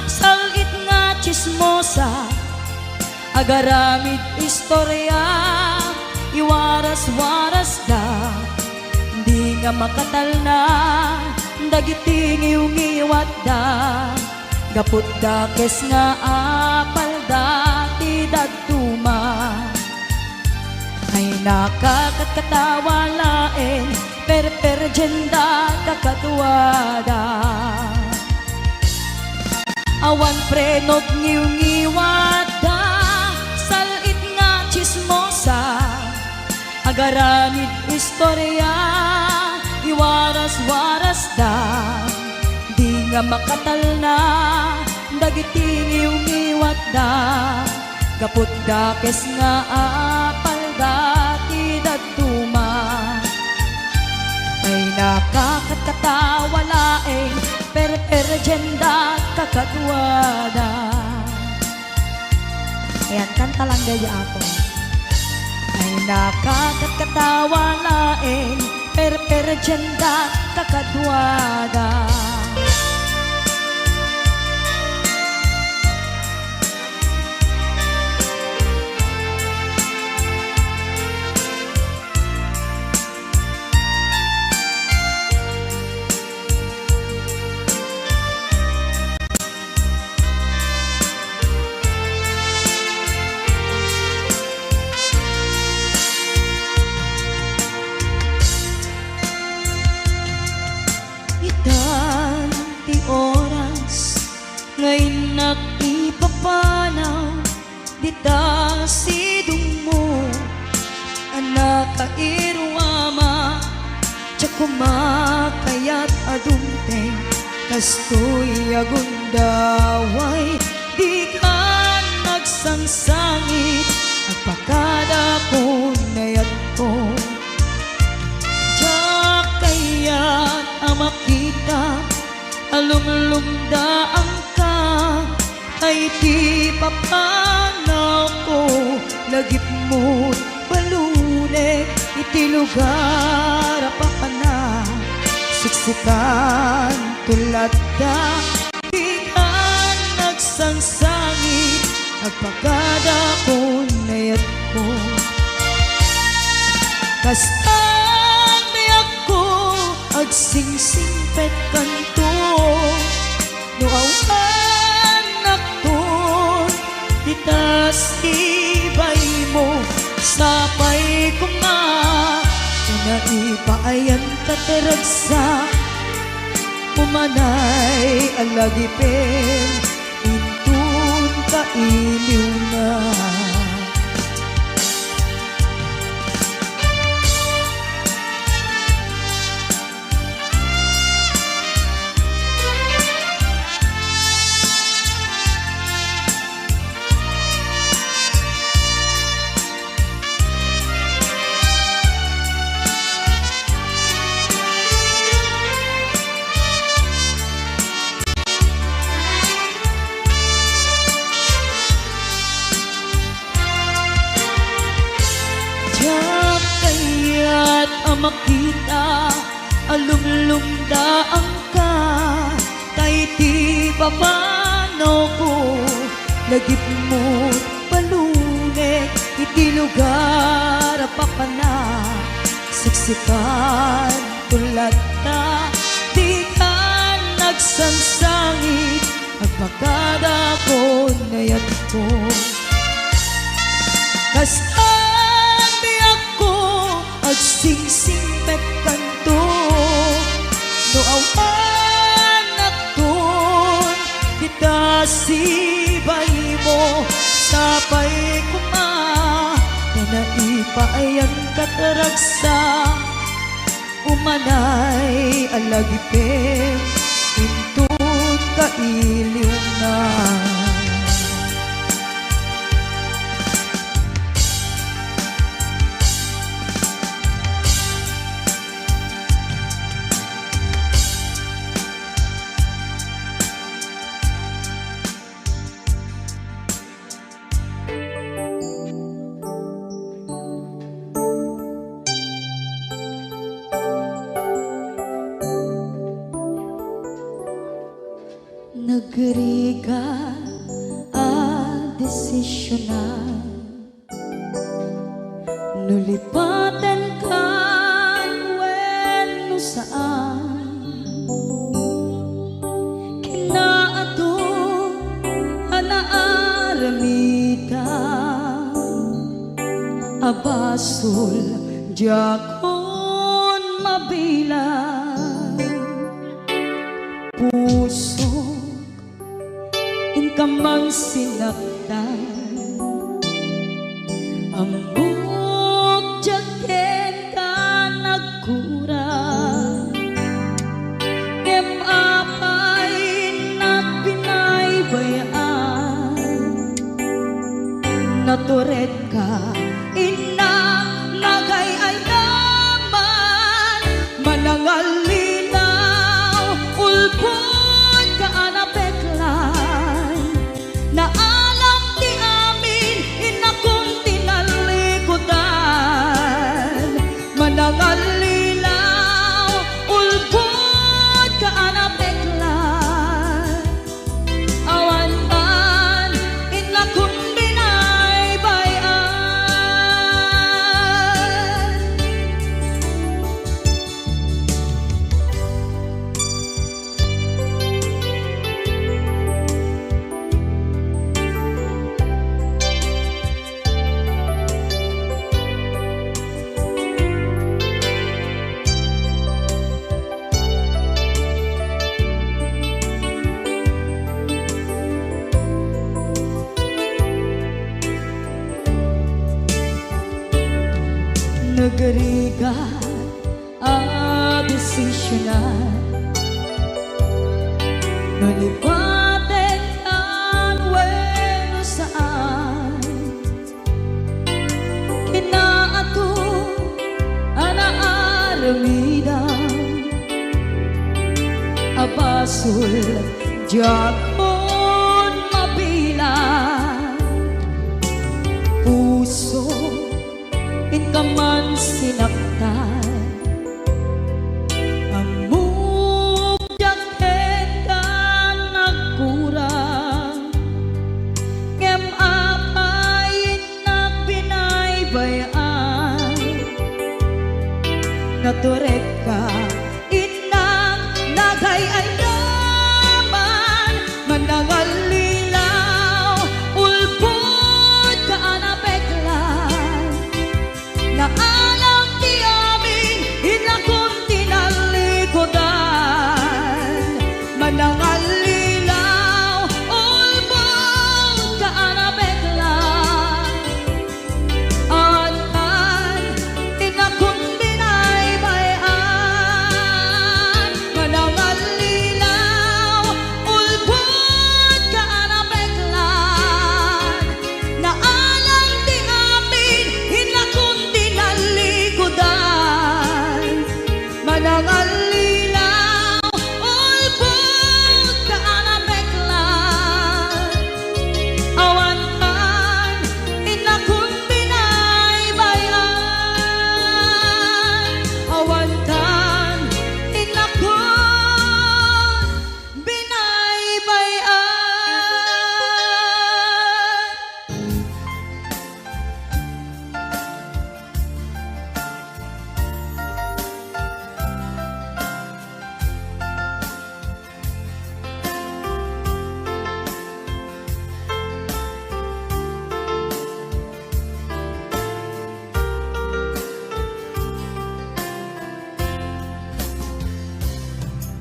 Salit nga chismosa, agaramid istorya, iwaras-waras da, di nga makatal na dagiting iwat da. Gapot da kes nga apal da ti daduma. Ay nakakatkatawa laeng perperjenda kakatuwada. Awan prenot ngiw-ngiwada, salit nga chismosa, agaramid istorya, iwaras-waras da, di nga makatal na dagiting iwat da. Gapot da kes nga apal dati datuma. Ay nakakatkatawa laeng perperjenda kakatuwada. Ayan, kanta lang dayo ako. Ay nakakatkatawa laeng perperjenda kakatuwada. Itan ti oras ngayon nagipapanaw, dita sidong mo anak kairwama, tsa kumakayat adumteng kastoy agundaway. Di ka nagsangsangit agpakada ko nayat ko, tsa kayat amakita alumlumdaan ka ay di papanaw ko. Lagip mo't balunek, iti lugar pa na. Siksikan tulad da, di ka nagsangsangit, agpagada ko nayat ko. Kastan may ako, agsingsingpet kanto. Nuawan akton, ditas ibay mo, sapay ko nga. Naipayan kataragsa, umanay alagipin, intun kailiw na. Makita, alumlumdaan ka, tay di papanaw ko. Lagip mo't balunek, iti lugar pa na. Siksikan tulad na, di ka nagsangsangit, agpagada ko nayat ko. Kastan di ako, agsingsingpet kanto. Nuawan akton, kita sibay mo, sapay ko ma. Nanaipayan kataragsa, umanay alagipin, intun kailiw na. Nagriga a desisyonan, nulipatan kan wenno saan. Kinaato anaaramita, abasol jakon mabilang. Puso kamang sinaktan, ang buhok jacket ka nagkurang. Apay nagpinaybayaan, natured ka, inang nagay-ay naman. Manangalinaw, ulpot ka anapeklan, na alam di amin inakong tinalikutan. Manangalilaw, ulpot ka anapeklan, awan man inakong binaybayan. Nagariga a desisyonan, nalipaten ang wenno saan. Kinaato anaaramidang, abas basol Diakon mabilang puso in ka man sinaktan amok jakhet ka nagkurang ngem apay nagbinaybayan naturek ka inang nagayayaman manangalilaw ulpod ka anapeklan na alam ti amin inakong tinalikodan manangalilaw ulpod ka anapeklan atan inakong binaybayan manangalilaw ulpod ka anapeklan na alam ti amin inakong tinalikodan manangalilaw ulpod ka anapeklan awantan inakong binaybayan awantan inakong binaybayan.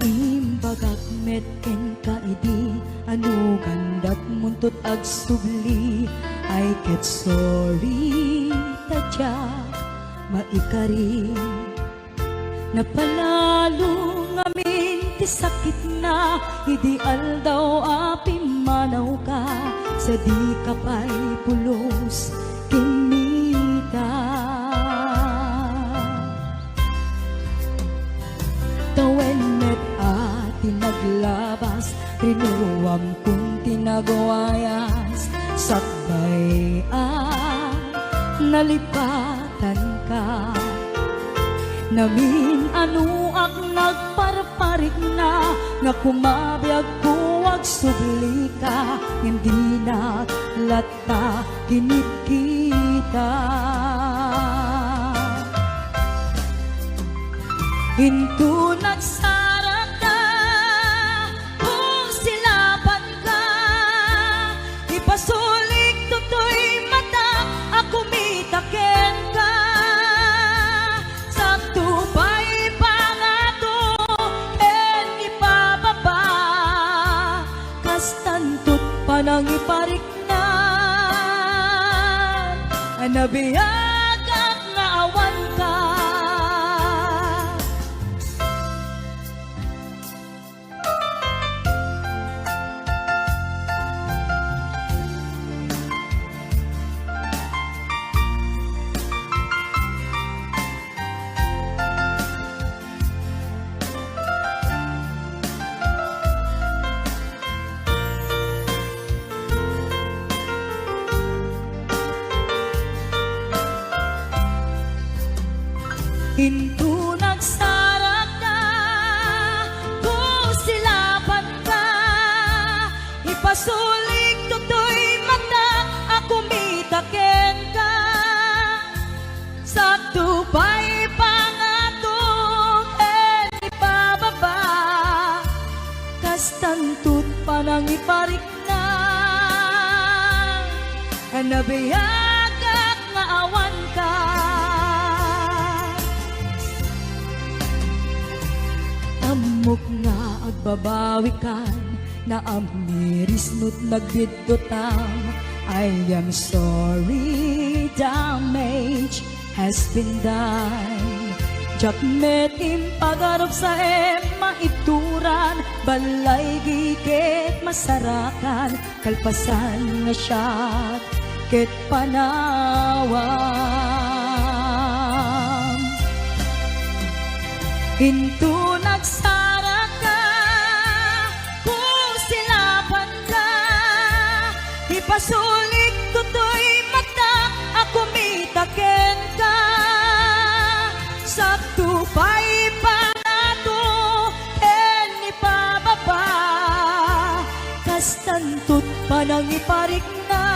Imbagak metken ka idi anu gandak muntut ag subli I get sorry tadyak maikari napalalo ngamin ti sakit na idi aldaw api manaw ka sa di kapay pulos kinita tawen met ati naglabas rinuwam kung tinagwayas sakbay nalipatan ka namin anu ak nagparparik na nga kumabiyag kuwag subli ka hindi na lata kinikita Hinto nagsara ka, kung silaban ka, ipasulik tutoy mata, ako mitaken ka. Sakto ba'y pangato, en ipababa, kastantot panang iparik na, anabiyag at naawan ka. Hinto nagsara ka, kung silaban ka, ipasulik tutoy mata, ako mitaken ka. Sakto ba'y pangatong en ipababa, kastantut panang iparik na, anabiyag at naawan ka. Amok nga agbabawi kan na amiris nut nagbidutam I am sorry damage has been done Jakmet impagarap sa maituran balay gigit masarakan kalpasan nga siyat ket panawam Hinto nagsara ka, Ipasulik to'y mata ako mitaken ka. Sakto pa'y panato ken ipababa. Kastantut panang iparik na.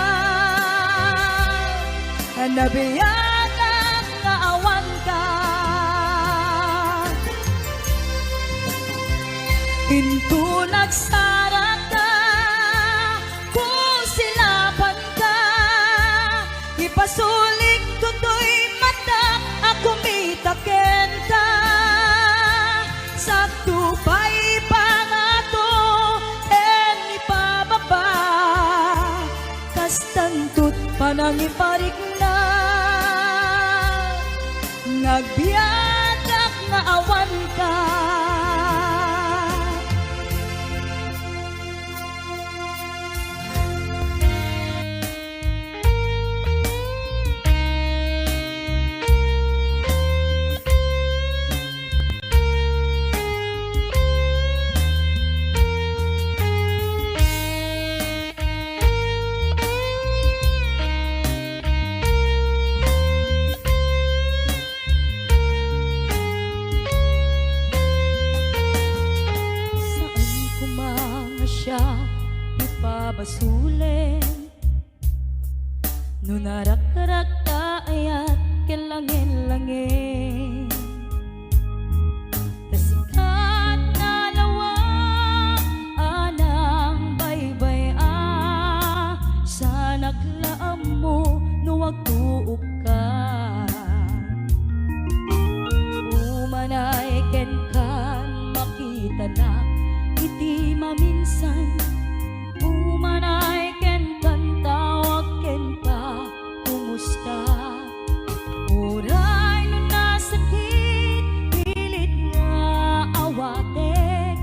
Nabiyagan nga awan ka. Into nagsarata kung silapan ka. Ipasulik to'y mata ako mitaken ka. Sakto pa'y pangato en ipababa. Kastantut panang iparik na. Nagbiyadak nga awan ka. Ipabasulen no narak-rak ta ayat kelangin-langin. Tasikat na lawang anang baybay sa naklaam mo no wagtuok ka. Umanay ken kan makita na iti maminsan. Umanay ken kan tawag ken pa kumusta. Uray no nasakit pilit nga awatek.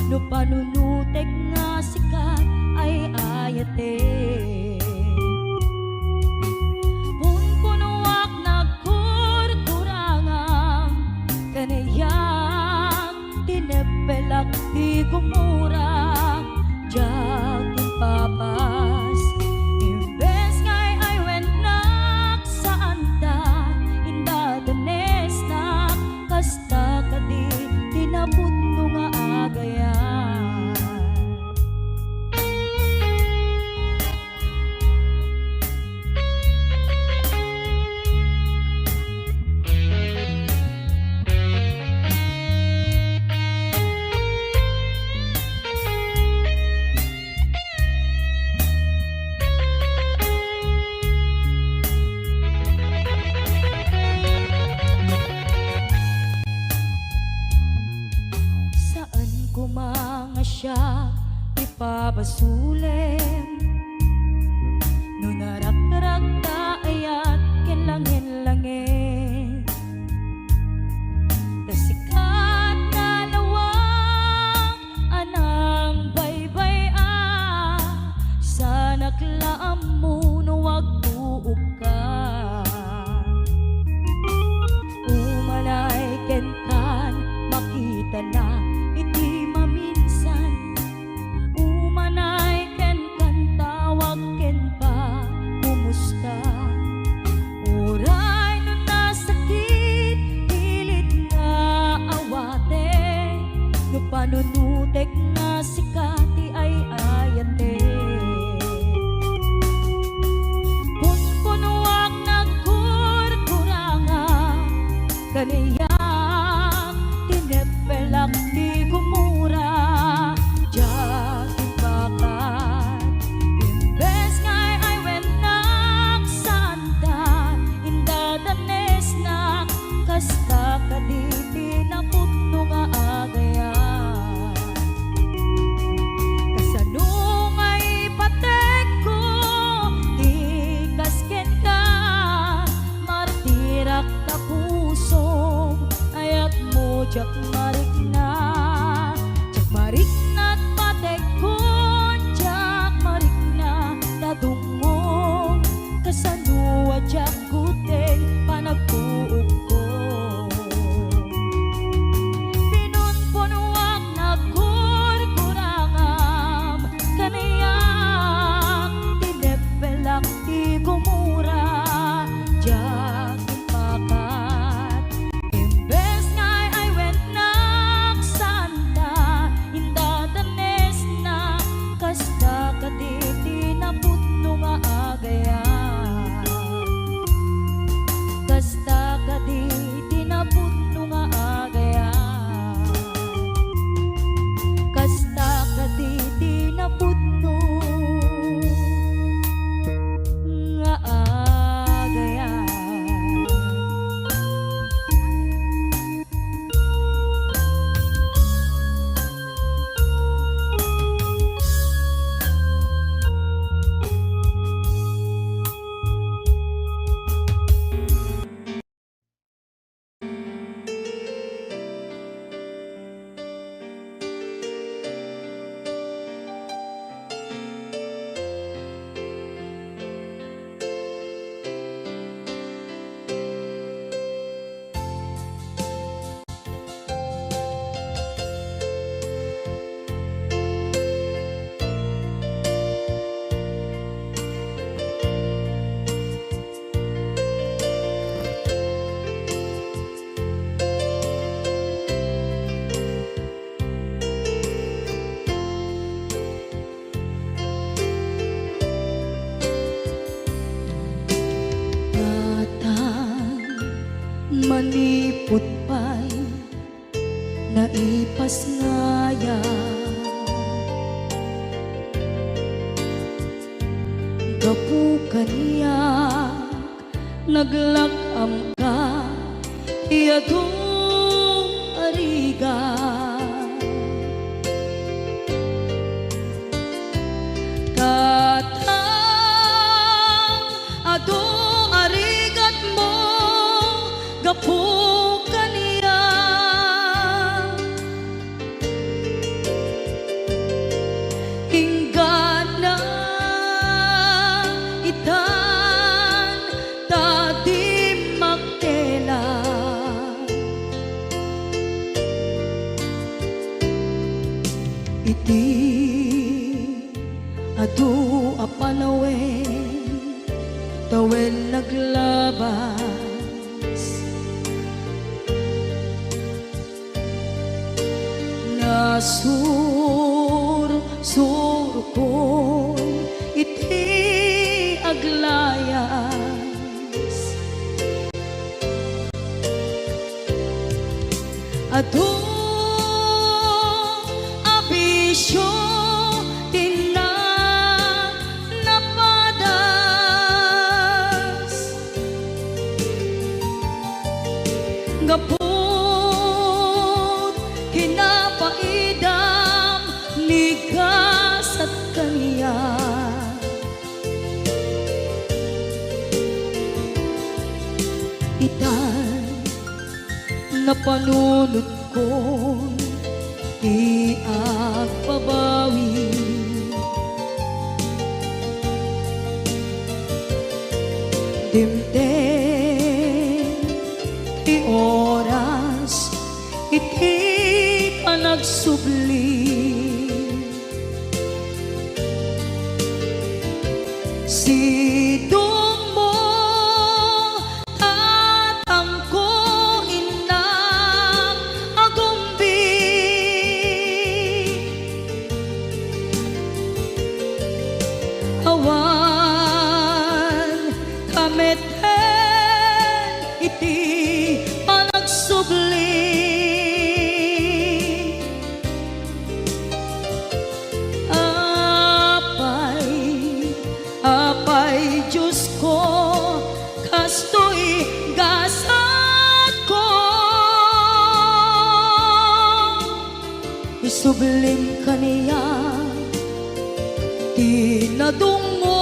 No panunutek nga sikat ay ayatek. Kung kunuak nagkurkurangang kanayang tinepelak di gumurang jag papas. Imbes ngay ay wenak saan ta indadanes na kasta kadi tinabot no nga agayan. Siya ipabasulen no narak-rak ta ayat ken langin-langin. Tasikat na lawang anang baybay sa naklaam mo no wagtuok ka. Umanay ken kan makita na iti maminsan. Umanay ken kan tawag ken pa kumusta. Uray no nasakit pilit nga awate. No panunutek nga sikati ay ayate. naipas ngaya gapu kaniya naglakam ka iyadong ariga katang ado arigat mo gapu kaniya inggan na itan tadi magtela iti adu apanawen tawen naglabas nasur ko iti aglayas adu abisyo napadas gapot kinapaidam nigas at kaniya itan napanunod ko di agpabawi dimden ti oras iti panagsubli sidong mo tatangko inang agumbi awan kameten iti panagsubli apay Diyos ko kastoy gasat ko isublim kaniya tinadong mo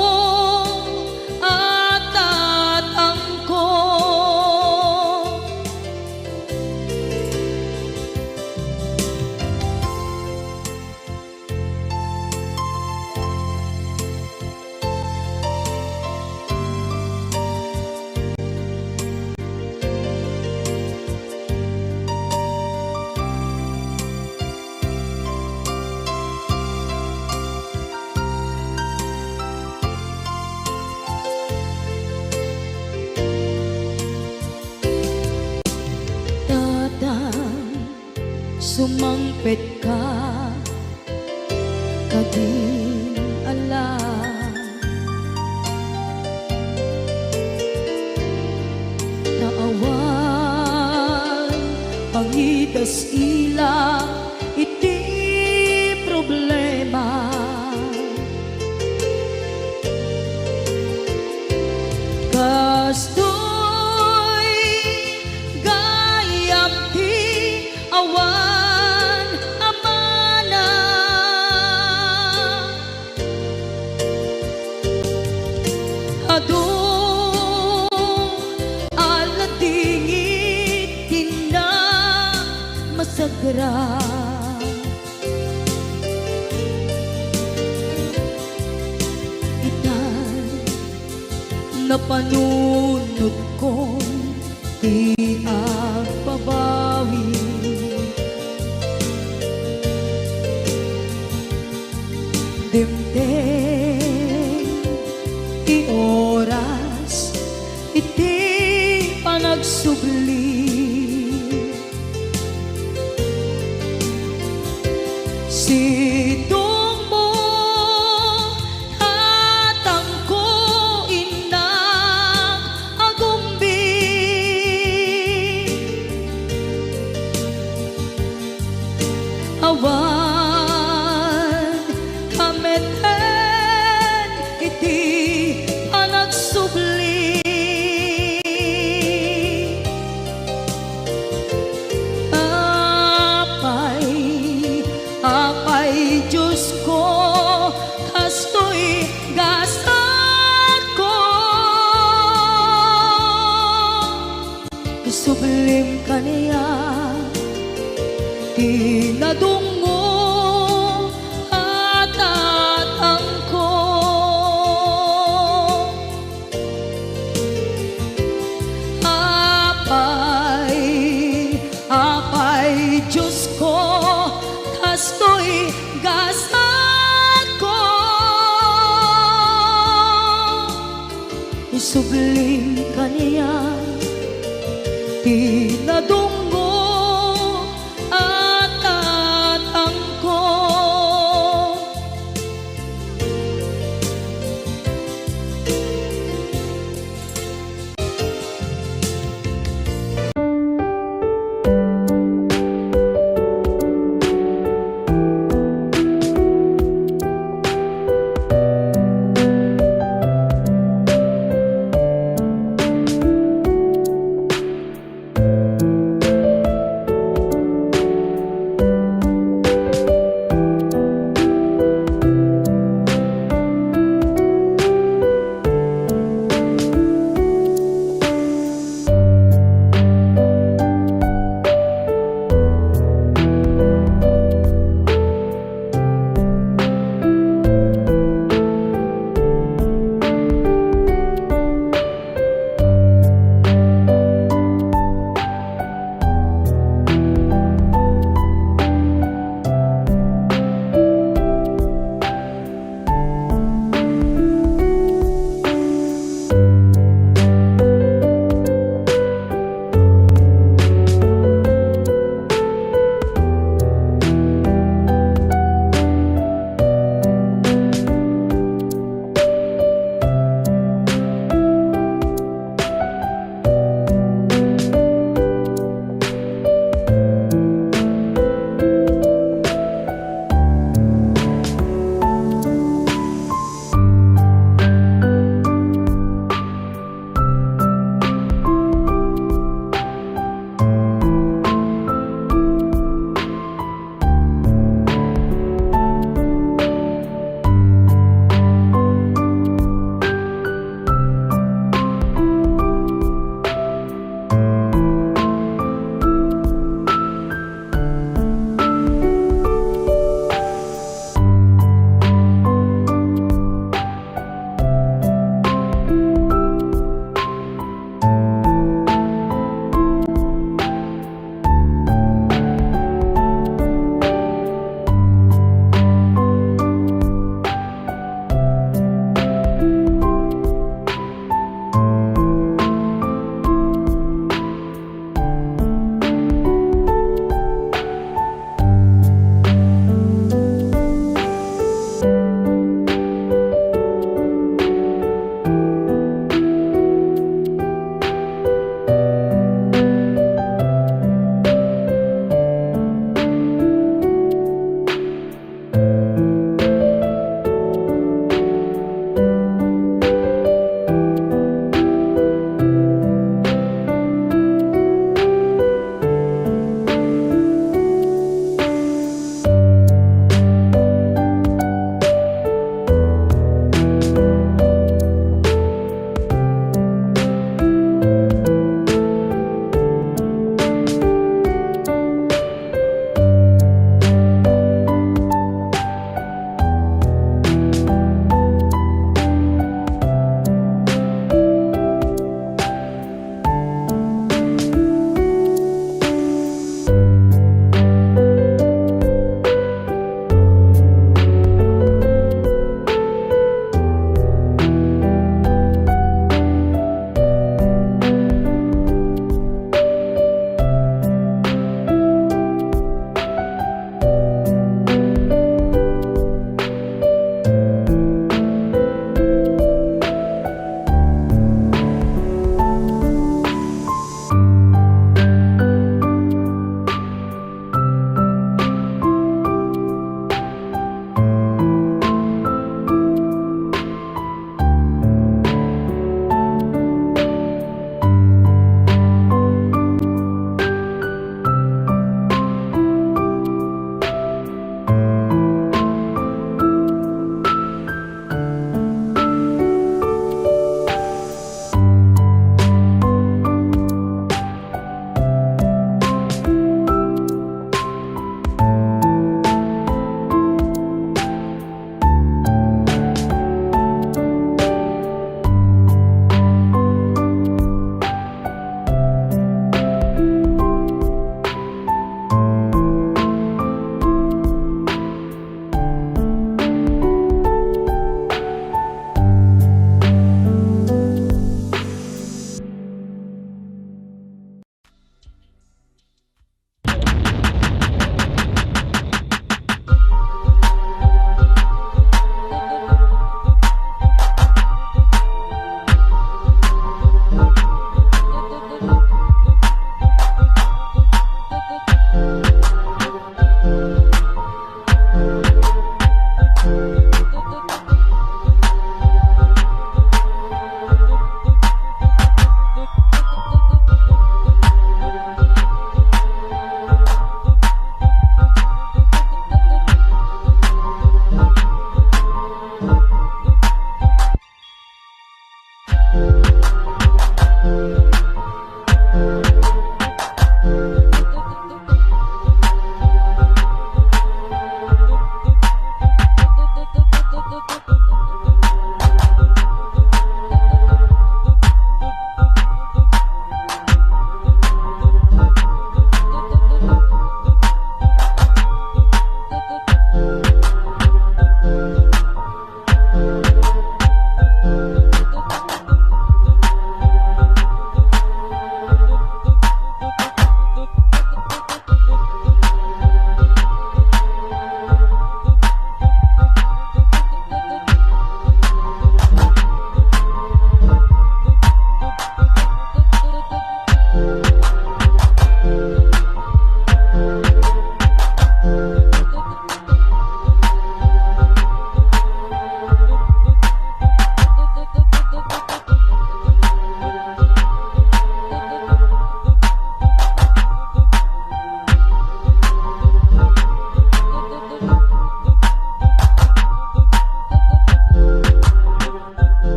at tatang ko sumangpet ka kading alam naawan pangitas ila iti problema kastoy gayam ti awan amana adu aladingit tina masagra itan napanunod ko di agpabawi dimden ti oras iti panagsubli sidong mo tatangko inang agumbi subling kaniya tinadong